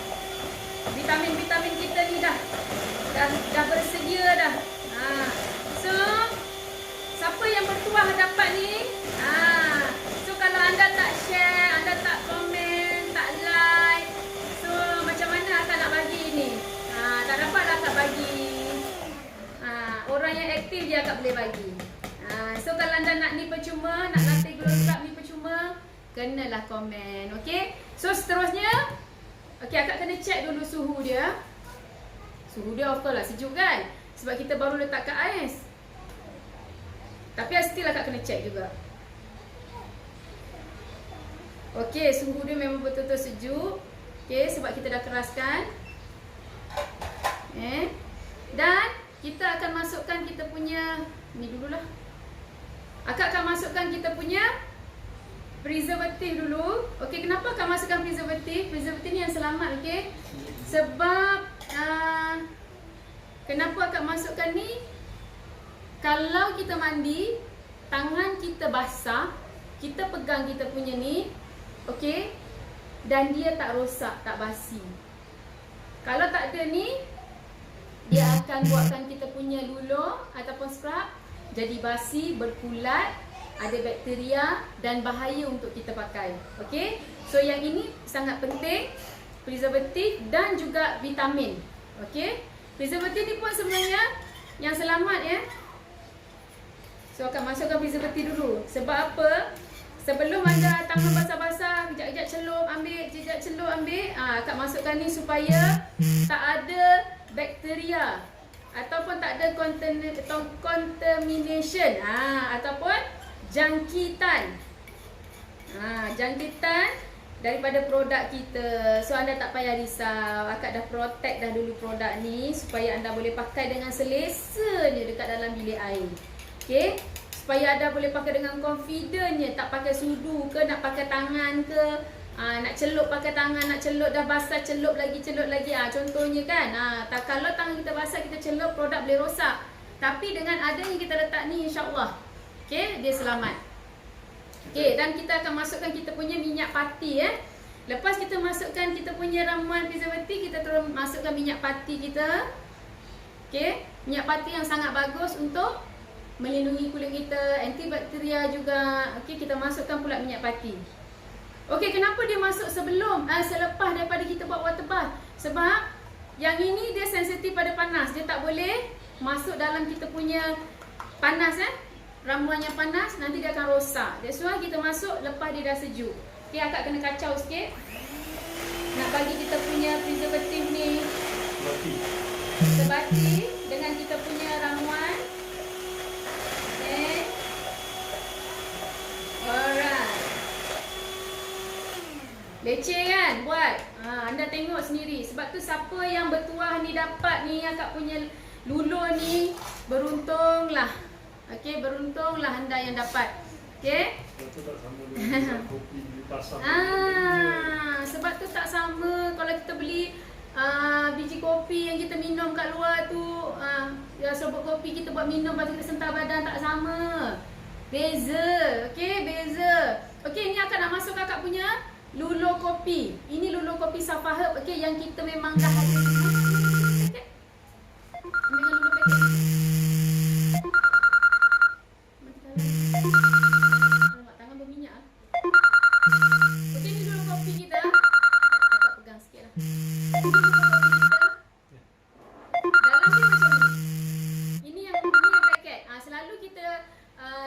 Vitamin-vitamin kita ni dah bersedia dah. So siapa yang bertuah dapat ni? So kalau anda tak share, anda tak komen, tak like, so macam mana akak nak bagi ni? Tak dapat lah akak bagi. Orang yang aktif je akak boleh bagi. So kalau anda nak ni percuma, nak latte glow scrub ni percuma, kenalah komen. Okay. So seterusnya, okay, akak kena check dulu suhu dia. Suhu dia of course lah sejuk kan, sebab kita baru letak kat ais. Tapi still akak kena check juga. Okey, suhu dia memang betul-betul sejuk. Okey, sebab kita dah keraskan. Dan kita akan masukkan kita punya, ni dululah. Akak akan masukkan kita punya preservatif dulu. Okey, kenapa akak masukkan preservatif? Preservatif ni yang selamat, okey. Sebab kenapa akak masukkan ni? Kalau kita mandi, tangan kita basah, kita pegang kita punya ni, okey, dan dia tak rosak, tak basi. Kalau tak ada ni, dia akan buatkan kita punya lulo ataupun scrub jadi basi, berkulat, ada bakteria dan bahaya untuk kita pakai. Okey? So yang ini sangat penting, preservatif dan juga vitamin. Okey? Preservatif ni pun sebenarnya yang selamat ya. So akan masukkan preservatif dulu. Sebab apa? Sebelum anda tangan basah-basah, kejap-kejap celup ambil, kejap celup ambil, akak masukkan ni supaya tak ada bakteria ataupun tak ada contamination ataupun jangkitan. Jangkitan daripada produk kita. So anda tak payah risau. Akak dah protect dah dulu produk ni supaya anda boleh pakai dengan selesanya dekat dalam bilik air. Okey? Supaya anda boleh pakai dengan confidentnya, tak pakai sudu ke, nak pakai tangan ke, nak celup pakai tangan, nak celup dah basah celup lagi. Contohnya kan, kalau tangan kita basah kita celup, produk boleh rosak. Tapi dengan adanya kita letak ni, insya-Allah, okey, dia selamat. Okey, dan kita akan masukkan kita punya minyak pati Lepas kita masukkan kita punya ramuan preservatif, kita terus masukkan minyak pati kita. Okey, minyak pati yang sangat bagus untuk melindungi kulit kita, antibakteria juga. Okey, kita masukkan pula minyak pati. Okey, kenapa dia masuk selepas daripada kita buat water bath? Sebab yang ini dia sensitif pada panas. Dia tak boleh masuk dalam kita punya panas ramuan yang panas, nanti dia akan rosak. That's why kita masuk lepas dia dah sejuk. Okey, akak kena kacau sikit. Nak bagi kita punya preservatif ni sebati dengan kita punya ramuan. Okay. Alright. Leceh kan buat? Anda tengok sendiri. Sebab tu siapa yang bertuah ni dapat ni akak punya lulo ni, beruntunglah. Okey, beruntunglah anda yang dapat. Okey? Sebab tu tak sama dengan kopi di pasar. Sebab tu tak sama kalau kita beli biji kopi yang kita minum kat luar tu, serbuk kopi kita buat minum, lepas tu kita sentar badan, tak sama. Beza. Okey, beza. Okey, ni akak nak masuk kakak punya lulo kopi. Ini lulo kopi Safa Herb, okey, yang kita memang dah ada. Okey. Ambil lulo paket. Nampak tangan berminyak. Okey, ni lulo kopi kita. Akak pegang sikit lah. Ini lulo kopi kita. Dalam dia macam ni. Ini yang paket. Selalu kita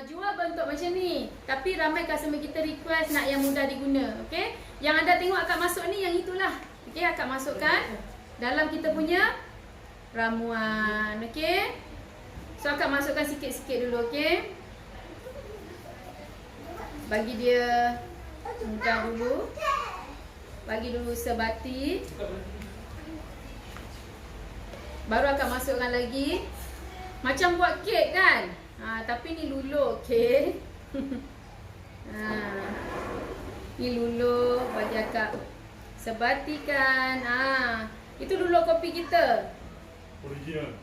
jual bentuk macam ni, tapi ramai customer kita request nak yang mudah diguna. Okey, yang anda tengok akak masuk ni, yang itulah. Okey, akak masukkan dalam kita punya ramuan. Okey, so akak masukkan sikit-sikit dulu. Okey, bagi dia mudah dulu. Bagi dulu sebati, baru akak masukkan lagi. Macam buat kek kan? Tapi ni lulo, okey. Ni lulo, bagi akak sebatikan. Itu lulo kopi kita. Original.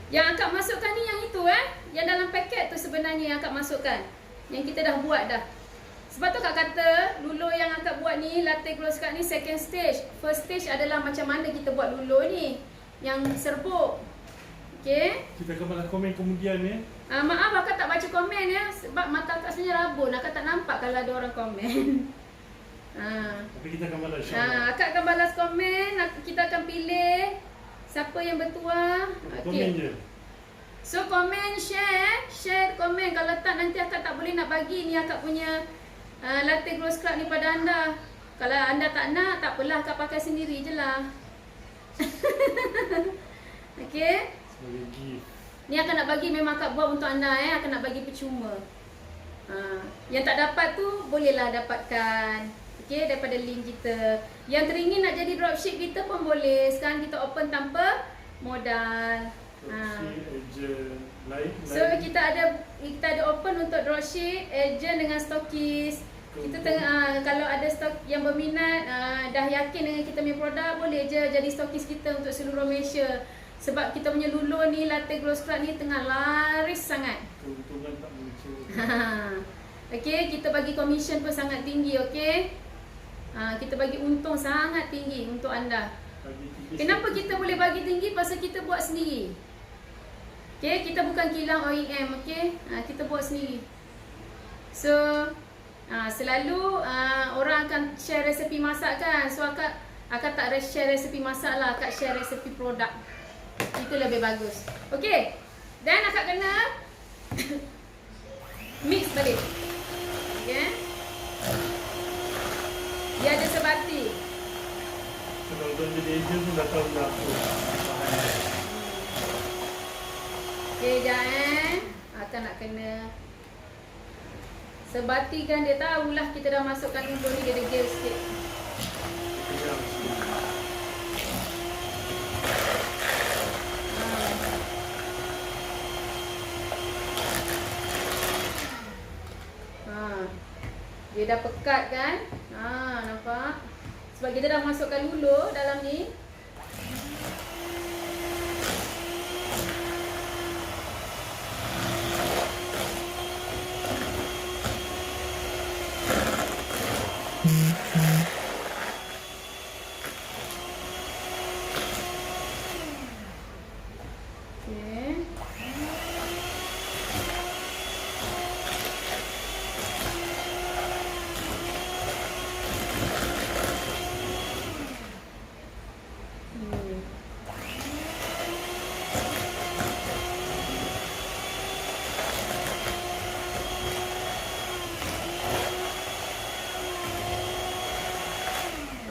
Yang akak masukkan ni yang itu yang dalam paket tu sebenarnya yang akak masukkan. Yang kita dah buat dah. Sebab tu akak kata lulo yang akak buat ni, latte glow scrub ni second stage. First stage adalah macam mana kita buat lulo ni, yang serbuk. Okey. Kita akan balas komen kemudian ya. Maaf akak tak baca komen ya, sebab mata akak sebenarnya rabun. Akak tak nampak kalau ada orang komen. Tapi kita akan balas insya-Allah. Akak akan balas komen, kita akan pilih siapa yang bertuah. Komen je. So komen, share komen. Kalau tak nanti akak tak boleh nak bagi ni akak punya latte glow scrub ni pada anda. Kalau anda tak nak, tak apalah, akak pakai sendiri je lah. Okey. Sebagai gift. Ni akak nak bagi memang akak buat untuk anda akak nak bagi percuma. Yang tak dapat tu bolehlah dapatkan. Okey, daripada link kita. Yang teringin nak jadi dropship kita pun boleh. Sekarang kita open tanpa modal. Agent, lain. So kita ada open untuk dropship, agent dengan stokis. Kita tengah kalau ada stok yang berminat, dah yakin dengan kita punya produk, boleh je jadi stokis kita untuk seluruh Malaysia. Sebab kita punya lulur ni, latte glow scrub ni tengah laris sangat. Keuntungan tak muncul. Okey, kita bagi komisen pun sangat tinggi, okey. Kita bagi untung sangat tinggi untuk anda. Kenapa kita boleh bagi tinggi? Pasal kita buat sendiri. Okey, kita bukan kilang OEM, okey. Kita buat sendiri. So, selalu orang akan share resepi masak kan. So, akak tak share resepi masak lah. Akak share resepi produk. Itu lebih bagus. Okey. Dan akak kena mix balik. Okey. Dia ada sebati. Kalau tuan jadi agent pun dah tahu dah apa bahan. Okey, jangan. Akak nak kena sebati kan dia tahulah kita dah masukkan umbul ni, dia degil sikit. Pegang sikit. Dia dah pekat kan? Nampak? Sebab kita dah masukkan lulur dalam ni.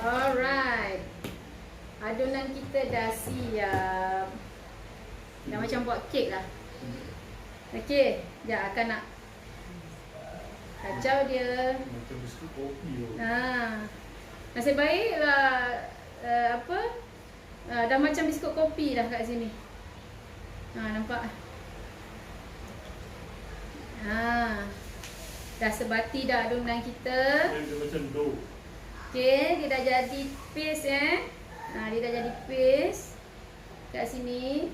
Alright. Adunan kita dah siap. Dah macam buat kek lah. Okey, sekejap akan nak kacau dia. Macam biskut kopi tu. Nasib baik dah macam biskut kopi dah kat sini. Nampak? Dah sebati dah adunan kita. Dia macam dough. Okey, dia dah jadi paste dia dah jadi paste kat sini.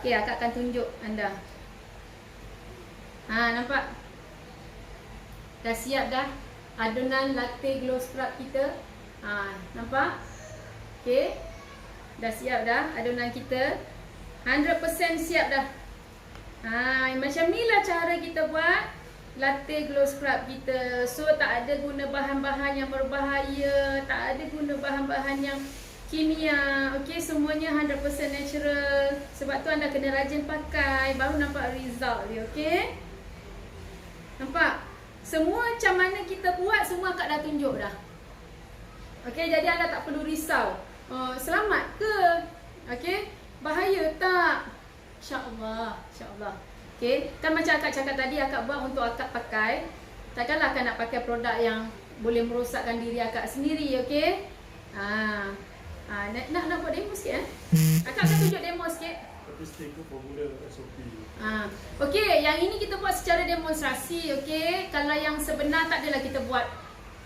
Okey, akak akan tunjuk anda. Nampak? Dah siap dah adunan latte glow scrub kita. Nampak? Okey. Dah siap dah adunan kita. 100% siap dah. Macam ni lah cara kita buat latte glow scrub kita. So tak ada guna bahan-bahan yang berbahaya, tak ada guna bahan-bahan yang kimia. Okey, semuanya 100% natural. Sebab tu anda kena rajin pakai baru nampak result dia, okey? Nampak? Semua macam mana kita buat semua akak dah tunjuk dah. Okey, jadi anda tak perlu risau. Selamat ke? Okey, bahaya tak? Insya-Allah, insya-Allah. Okey, kan macam akak cakap tadi, akak buat untuk akak pakai. Takkanlah akak nak pakai produk yang boleh merosakkan diri akak sendiri, okey? Nak buat demo sikit Akak akan tunjuk demo sikit. Tapi stay ke formula SOP. Okey, yang ini kita buat secara demonstrasi, okey? Kalau yang sebenar tak adalah kita buat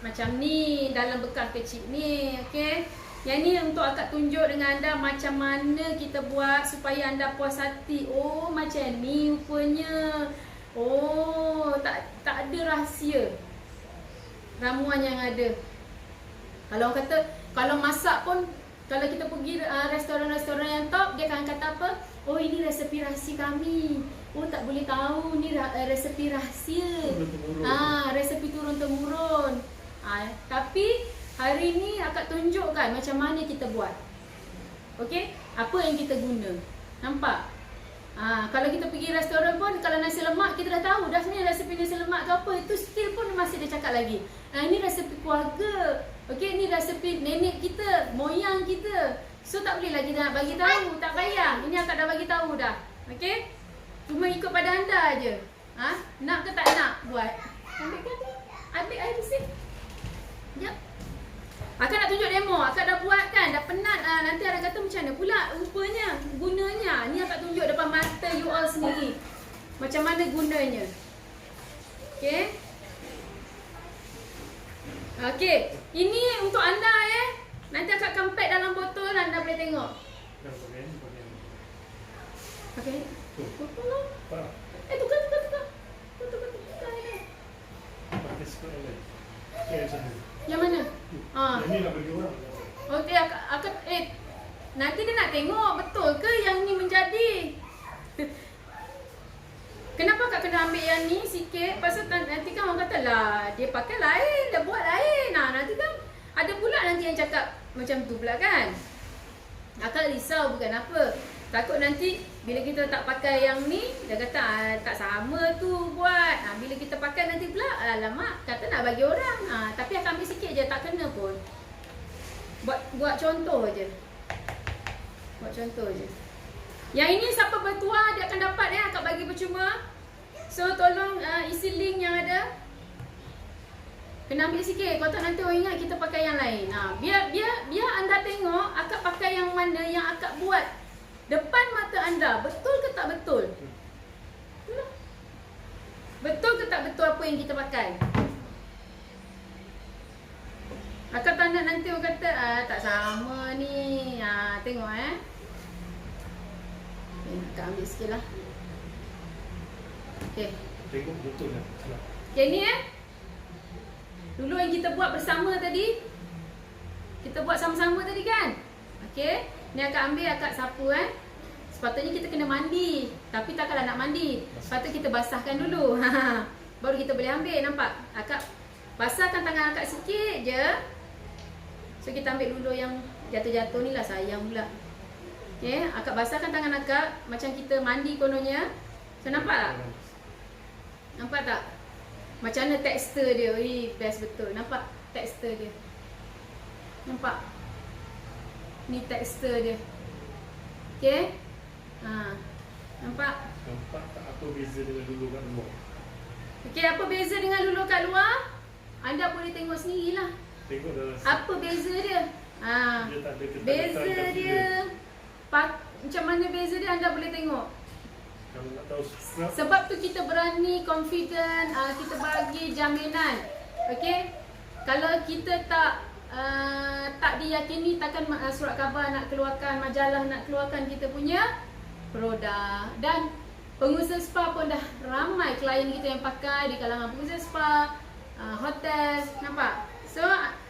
macam ni dalam bekas kecil ni, okey? Yang ni untuk akak tunjuk dengan anda macam mana kita buat supaya anda puas hati. Oh, macam ni rupanya. Oh, tak ada rahsia ramuan yang ada. Kalau orang kata, kalau masak pun, kalau kita pergi restoran-restoran yang top, dia akan kata apa? Oh, ini resepi rahsia kami. Oh, tak boleh tahu ni resepi rahsia. Resepi turun-temurun. Tapi hari ni akak tunjukkan macam mana kita buat. Okey? Apa yang kita guna. Nampak? Kalau kita pergi restoran pun, kalau nasi lemak kita dah tahu dah sebenarnya resepi nasi lemak ke apa. Itu still pun masih dia cakap lagi. Ini resepi keluarga. Okey, ni resepi nenek kita, moyang kita. So tak boleh lagi kita nak bagi tahu, tak payah. Ini akak dah bagi tahu dah. Okey? Cuma ikut pada anda aje. Nak ke tak nak buat? Ambil kan? Ambil air bersih. Sekejap. Akak nak tunjuk demo. Akak dah buat kan? Dah penat. Nanti ada kata macam mana pula rupanya, gunanya. Ni akak tunjuk depan mata you all sendiri. Macam mana gunanya. Okey? Okey. Ini untuk anda Nanti akak akan pack dalam botol. Anda boleh tengok. Okey. Botol lah. Tukar. Yang mana? Yang ni nak bagi orang. Okey, akak nanti dia nak tengok betul ke yang ni menjadi. Kenapa akak kena ambil yang ni sikit? Pasal nanti kan orang kata lah, dia pakai lain, dia buat lain. Nanti kan ada pula nanti yang cakap macam tu pula kan. Akak risau bukan apa. Takut nanti bila kita tak pakai yang ni, dia kata tak sama tu buat. Bila kita pakai nanti pula, alamak, kata nak bagi orang. Tapi akak ambil sikit je, tak kena pun. Buat contoh je. Buat contoh je. Yang ini siapa bertuah dia akan dapat akak bagi percuma. So tolong isi link yang ada. Kena ambil sikit. Kalau tak nanti orang ingat kita pakai yang lain. Biar anda tengok akak pakai yang mana yang akak buat depan mata anda. Betul ke tak betul? Betul ke tak betul apa yang kita pakai? Akak tak nak nanti orang kata tak sama ni. Tengok akak ambil sikit lah. Okay. Tengok betul lah. Okay ni dulu yang kita buat bersama tadi. Kita buat sama-sama tadi kan? Okay. Ni akak ambil, akak sapu Sepatutnya kita kena mandi. Tapi takkanlah nak mandi. Sepatutnya kita basahkan dulu. Baru kita boleh ambil, nampak? Akak basahkan tangan akak sikit je. So kita ambil dulu yang jatuh-jatuh ni lah, sayang pula. Okay, akak basahkan tangan akak macam kita mandi kononnya. So nampak tak? Nampak tak? Macam mana tekstur dia? Best betul. Nampak tekstur dia? Nampak? Ni tekstur dia. Okay? Nampak? Nampak tak apa beza dengan dulu kat luar? Okay, apa beza dengan dulu kat luar? Anda boleh tengok sendirilah. Tengok dalam Apa beza dia? dia tak ada ketan-ketan Beza kat dia. Macam mana beza dia anda boleh tengok. Kalau nak tahu scrub, Sebab tu kita berani, confident, kita bagi jaminan. Okay? Kalau kita tak diyakini, takkan surat khabar nak keluarkan, majalah nak keluarkan kita punya produk. Dan pengusaha spa pun dah ramai klien kita yang pakai di kalangan pengusaha spa, hotel. Nampak? So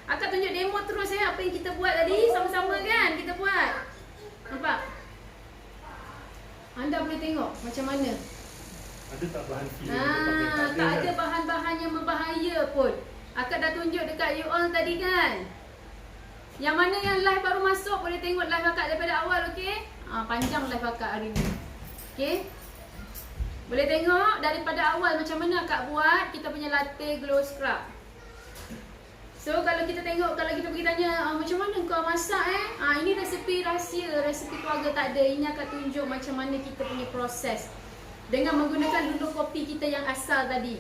akak tunjuk demo terus apa yang kita buat tadi. Sama-sama kan kita buat. Nampak? Anda boleh tengok macam mana. ada tak bahan filler? Tak ada bahan-bahan yang berbahaya pun. Akak dah tunjuk dekat you all tadi kan. Yang mana yang live baru masuk boleh tengok live akak daripada awal, okey? Panjang live akak hari ni. Okey? Boleh tengok daripada awal macam mana akak buat kita punya latte glow scrub. So kalau kita tengok, kalau kita pergi tanya macam mana kau masak ini resepi rahsia, resepi keluarga, tak ada. Ini akak tunjuk macam mana kita punya proses dengan menggunakan lulu kopi kita yang asal tadi.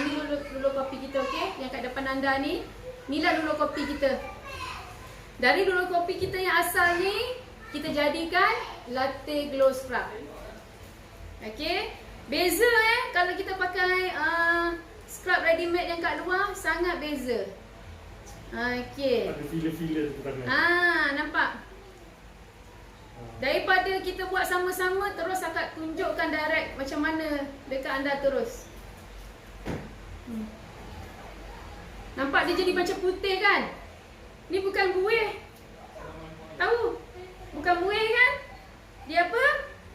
Ni lulu kopi kita, okey? Yang kat depan anda ni. Inilah lulu kopi kita. Dari lulu kopi kita yang asal ni, kita jadikan latte glow scrub. Okey? Beza kalau kita pakai scrub ready made yang kat luar, sangat beza. Okey. Ada filler-filler tu kan? Nampak? Daripada kita buat sama-sama, terus akak tunjukkan direct macam mana dekat anda terus. Nampak dia jadi macam putih kan? Ni bukan buih. Tahu? Bukan buih kan? Dia apa?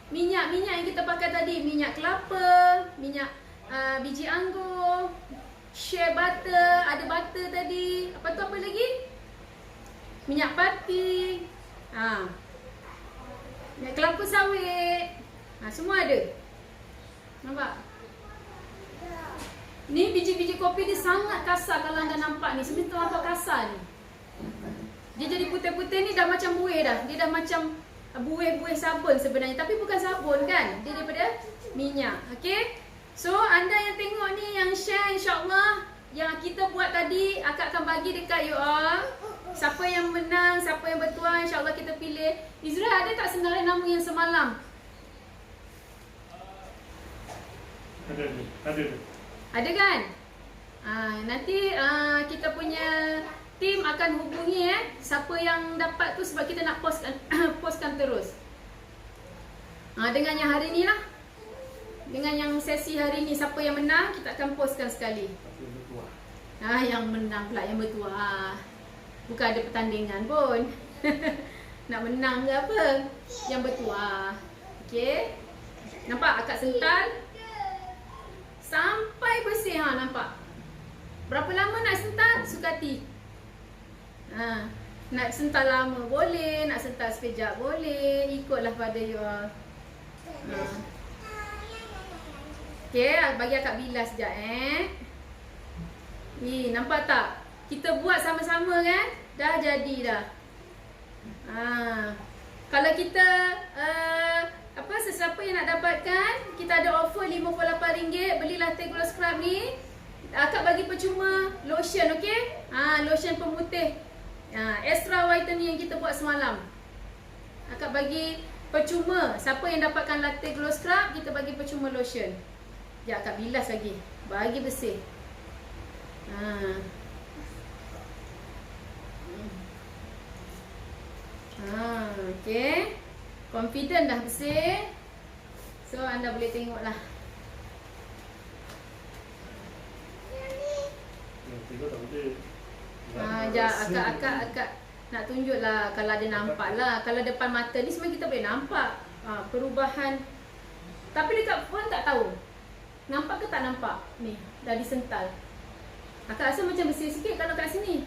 Minyak-minyak yang kita pakai tadi. Minyak kelapa, minyak biji anggur, shea butter, ada butter tadi. Apa tu apa lagi? Minyak pati. Minyak kelapa sawit. Semua ada. Nampak? Ni biji-biji kopi dia sangat kasar kalau anda nampak ni. Sebenarnya terlampau kasar ni. Dia jadi putih-putih ni dah macam buih dah. Dia dah macam buih-buih sabun sebenarnya, tapi bukan sabun kan, dia daripada minyak. Okey, so anda yang tengok ni, yang share, insyaAllah yang kita buat tadi, akak akan bagi dekat you all. Siapa yang menang, siapa yang bertuah, insyaAllah kita pilih. Izra, ada tak senarai nama yang semalam? Ada ni, ada ni. Ada kan? Nanti kita punya tim akan hubungi siapa yang dapat tu, sebab kita nak postkan postkan terus. Dengan yang hari ni lah. Dengan yang sesi hari ni, siapa yang menang kita akan postkan sekali. Tapi bertuah. Yang menang pula yang bertuah. Bukan ada pertandingan pun. Nak menang ke apa? Yang bertuah. Okey. Nampak akak sental sampai bersih. Nampak? Berapa lama nak sental? Sukati. Nak sental lama boleh, nak sental sekejap boleh, ikutlah pada you all. Okey, bagi akak bilas sekejap Ni, nampak tak? Kita buat sama-sama kan? Dah jadi dah. Kalau kita sesiapa yang nak dapatkan, kita ada offer RM58. Beli latte glow scrub ni, akak bagi percuma lotion, okey? Lotion pemutih extra whitening yang kita buat semalam. Akak bagi percuma. Siapa yang dapatkan latte glow scrub, kita bagi percuma lotion. Sekejap akak bilas lagi, bagi bersih. Okey, confident dah bersih. So anda boleh tengok lah. Tengok tak boleh. Akak nak tunjuk lah. Kalau ada nampak lah, kalau depan mata ni sebenarnya kita boleh nampak perubahan. Tapi dekat phone tak tahu nampak ke tak nampak. Ni dah disental. Akak rasa macam bersih sikit kalau kat sini.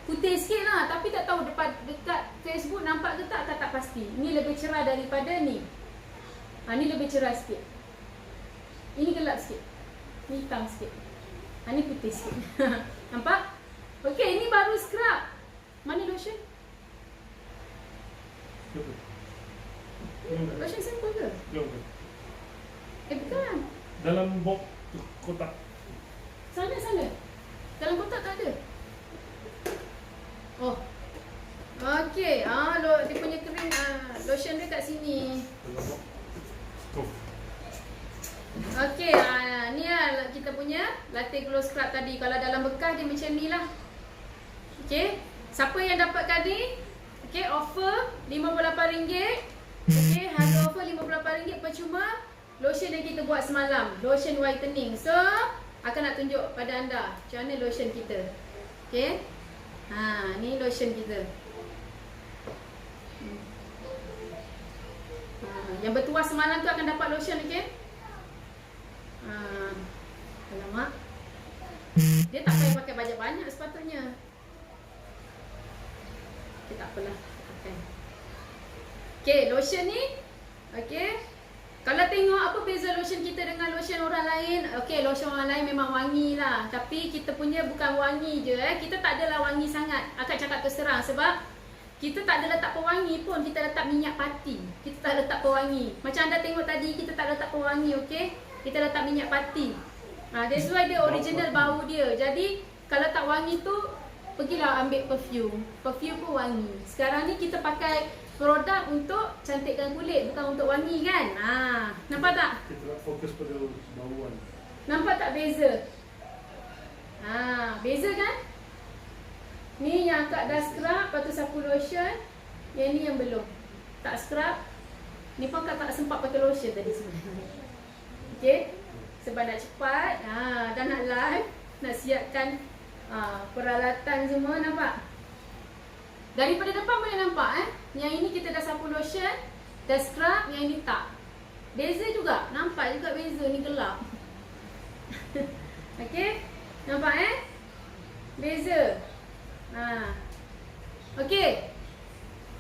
Putih sikit lah, tapi tak tahu dekat Facebook nampak ke tak, akak tak pasti. Ni lebih cerah daripada ni. Ni lebih cerah sikit. Ini gelap sikit. Ni hitam sikit. Ni putih sikit. Nampak? Okey, ini baru scrub. Mana lotion? Lotion simple ke? Bukan. Dalam box kotak. Sana. Dalam kotak tak ada. Oh. Okey. Dia punya krim lotion dia kat sini. Dalam box. Okey, ni lah kita punya latte glow scrub tadi. Kalau dalam bekas dia macam ni lah. Okey, siapa yang dapat tadi? Okey, offer RM58. Okey, harga offer RM58 percuma lotion yang kita buat semalam, lotion whitening. So, akan nak tunjuk pada anda macam mana lotion kita. Okey. Ni lotion kita. Yang bertuah semalam tu akan dapat lotion, okey? Alamak. Dia tak payah pakai banyak-banyak sepatutnya. Okay, tak apalah. Okay, lotion ni. Okay. Kalau tengok apa beza lotion kita dengan lotion orang lain. Okay, lotion orang lain memang wangi lah. Tapi kita punya bukan wangi je. Kita tak adalah wangi sangat. Akak cakap terus terang. Sebab kita tak ada letak pewangi pun. Kita letak minyak pati. Kita tak letak pewangi. Macam anda tengok tadi, kita tak letak pewangi, okay? Kita letak minyak pati. That's why dia original bau dia. Jadi kalau tak wangi tu, pergilah ambil perfume. Perfume pun wangi. Sekarang ni kita pakai produk untuk cantikkan kulit, bukan untuk wangi kan. Nampak tak? Kita nak fokus pada bauan. Nampak tak beza? Beza kan? Ni yang akak dah scrub, lepas tu sapu lotion. Yang ni yang belum. Tak scrub. Ni pun akak tak sempat pakai lotion tadi sebenarnya. Okay, sebab nak cepat, dah nak live, nak siapkan peralatan semua, nampak? Daripada depan boleh nampak yang ini kita dah sapu lotion, dah scrub, yang ini tak. Beza juga, nampak juga beza, ni gelap. Okay, nampak beza. Okay.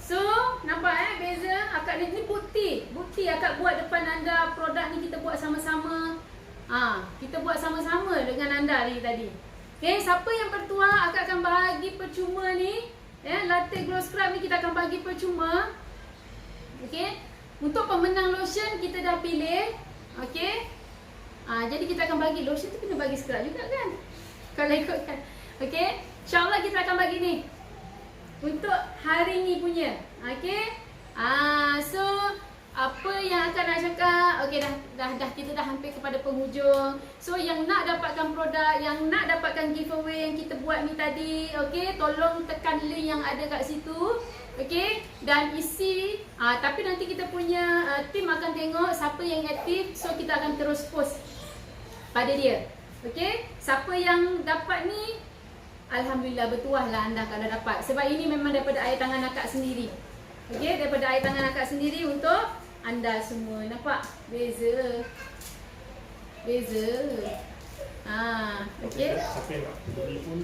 So, nampak beza. Akak ni bukti. Bukti akak buat depan anda. Produk ni kita buat sama-sama. Kita buat sama-sama dengan anda ni tadi. Okay, siapa yang bertuah, akak akan bagi percuma ni. Latte glow scrub ni kita akan bagi percuma. Okey. Untuk pemenang lotion kita dah pilih. Okey. Jadi kita akan bagi lotion tu, kena bagi scrub juga kan? Kalau ikutkan. Okey. InsyaAllah kita akan bagi ni untuk hari ni punya. Okey. So apa yang akan nak cakap? Okey, dah kita dah hampir kepada penghujung. So yang nak dapatkan produk, yang nak dapatkan giveaway yang kita buat ni tadi, okey, tolong tekan link yang ada kat situ. Okey, dan isi tapi nanti kita punya team akan tengok siapa yang aktif, so kita akan terus post pada dia. Okey, siapa yang dapat ni, alhamdulillah, bertuahlah anda kalau dapat. Sebab ini memang daripada air tangan akak sendiri. Okey, daripada air tangan akak sendiri untuk anda semua. Nampak? Beza. Okey. Siapa yang nak beli pun.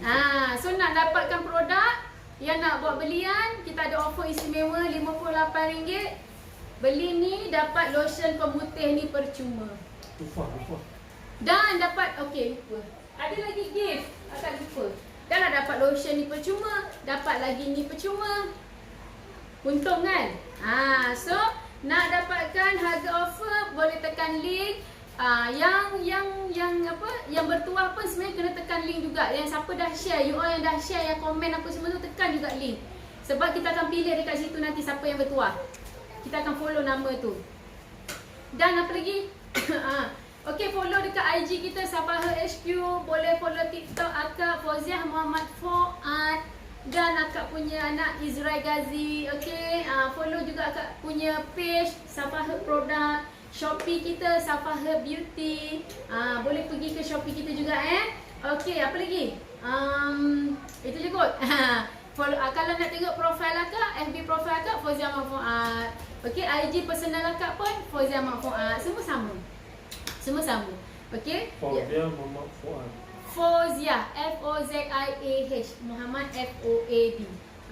So nak dapatkan produk yang nak buat belian, kita ada offer istimewa RM58. Beli ni dapat lotion pemutih ni percuma. Lupa. Dan dapat, okey, lupa. Ada lagi gift. Akak lupa. Dan dah dapat lotion ni percuma, dapat lagi ni percuma. Untung kan? So nak dapatkan harga offer boleh tekan link. Yang bertuah pun sebenarnya kena tekan link juga. Yang siapa dah share, you all yang dah share, yang komen apa semua tu, tekan juga link. Sebab kita akan pilih dekat situ nanti siapa yang bertuah. Kita akan follow nama tu. Dan apa lagi? Okey, follow dekat IG kita Safaha HQ, boleh follow TikTok akak Fauziah Muhammad Fuad dan akak punya anak Izrai Ghazi. Okey, follow juga akak punya page Safaha Product. Shopee kita Safaha Beauty. Boleh pergi ke Shopee kita juga Okey, apa lagi? Itu je kot. Follow, kalau nak tengok profil akak, FB profil akak Fauziah Muhammad Fuad. Okey, IG personal akak pun Fauziah Muhammad Fuad. Semua sama. Okey? Fauziah Muhammad Fuad. Fauziah, F-O-Z-I-A-H, Muhammad F-O-A-D.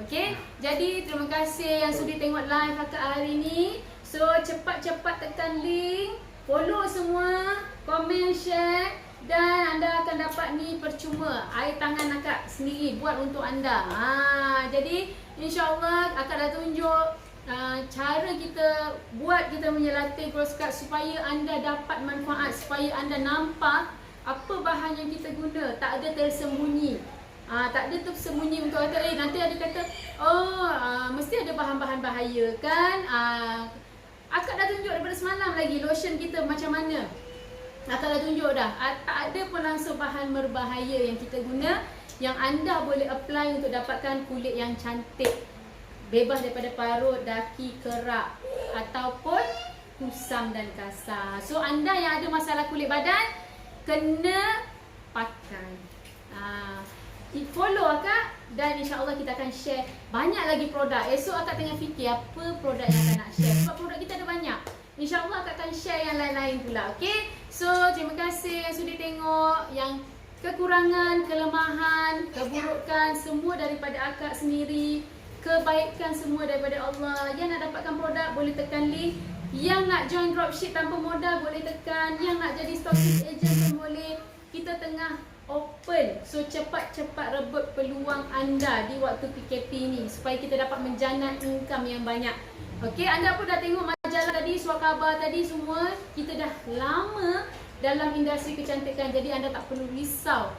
Okey? Jadi terima kasih yang sudi tengok live akak hari ni. So cepat-cepat tekan link, follow semua, komen, share, dan anda akan dapat ni percuma. Air tangan akak sendiri buat untuk anda. Jadi insya-Allah akak dah tunjuk cara kita buat kita punya latih cross cut supaya anda dapat manfaat, supaya anda nampak apa bahan yang kita guna, tak ada tersembunyi. Tak ada tersembunyi untuk kata nanti ada kata mesti ada bahan-bahan bahaya kan. Akak dah tunjuk daripada semalam lagi lotion kita macam mana. Akak dah tunjuk dah. Tak ada pun langsung bahan berbahaya yang kita guna, yang anda boleh apply untuk dapatkan kulit yang cantik, bebas daripada parut, daki, kerak ataupun kusam dan kasar. So anda yang ada masalah kulit badan kena pakai. Follow akak dan insya-Allah kita akan share banyak lagi produk. Esok akak tengah fikir apa produk yang akak nak share. Sebab produk kita ada banyak. InsyaAllah akak akan share yang lain-lain pula. Okay? So terima kasih yang sudi tengok. Yang kekurangan, kelemahan, keburukan semua daripada akak sendiri. Kebaikan semua daripada Allah. Yang nak dapatkan produk boleh tekan link. Yang nak join dropship tanpa modal boleh tekan. Yang nak jadi stockist agent pun boleh. Kita tengah open. So cepat-cepat rebut peluang anda di waktu PKP ni supaya kita dapat menjana income yang banyak. Okey, anda pun dah tengok majalah tadi, surat khabar tadi semua. Kita dah lama dalam industri kecantikan, jadi anda tak perlu risau.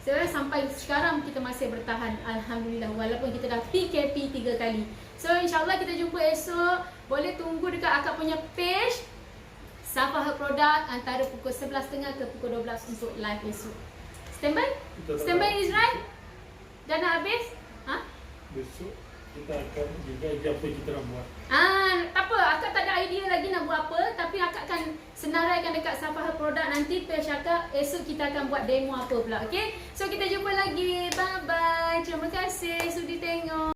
Sebenarnya sampai sekarang kita masih bertahan, alhamdulillah, walaupun kita dah PKP 3 kali. So insyaAllah kita jumpa esok. Boleh tunggu dekat akak punya page Safaha Product antara pukul 11.30 ke pukul 12 untuk live esok. Standby? Standby Israel? Dah nak habis? Besok kita akan juga apa kita nak buat. Tak apa, akak tak ada idea lagi nak buat apa, tapi akak akan senaraikan dekat Safaha Product nanti page akak. Esok kita akan buat demo apa pula, okey? So kita jumpa lagi. Bye bye. Terima kasih sudi tengok.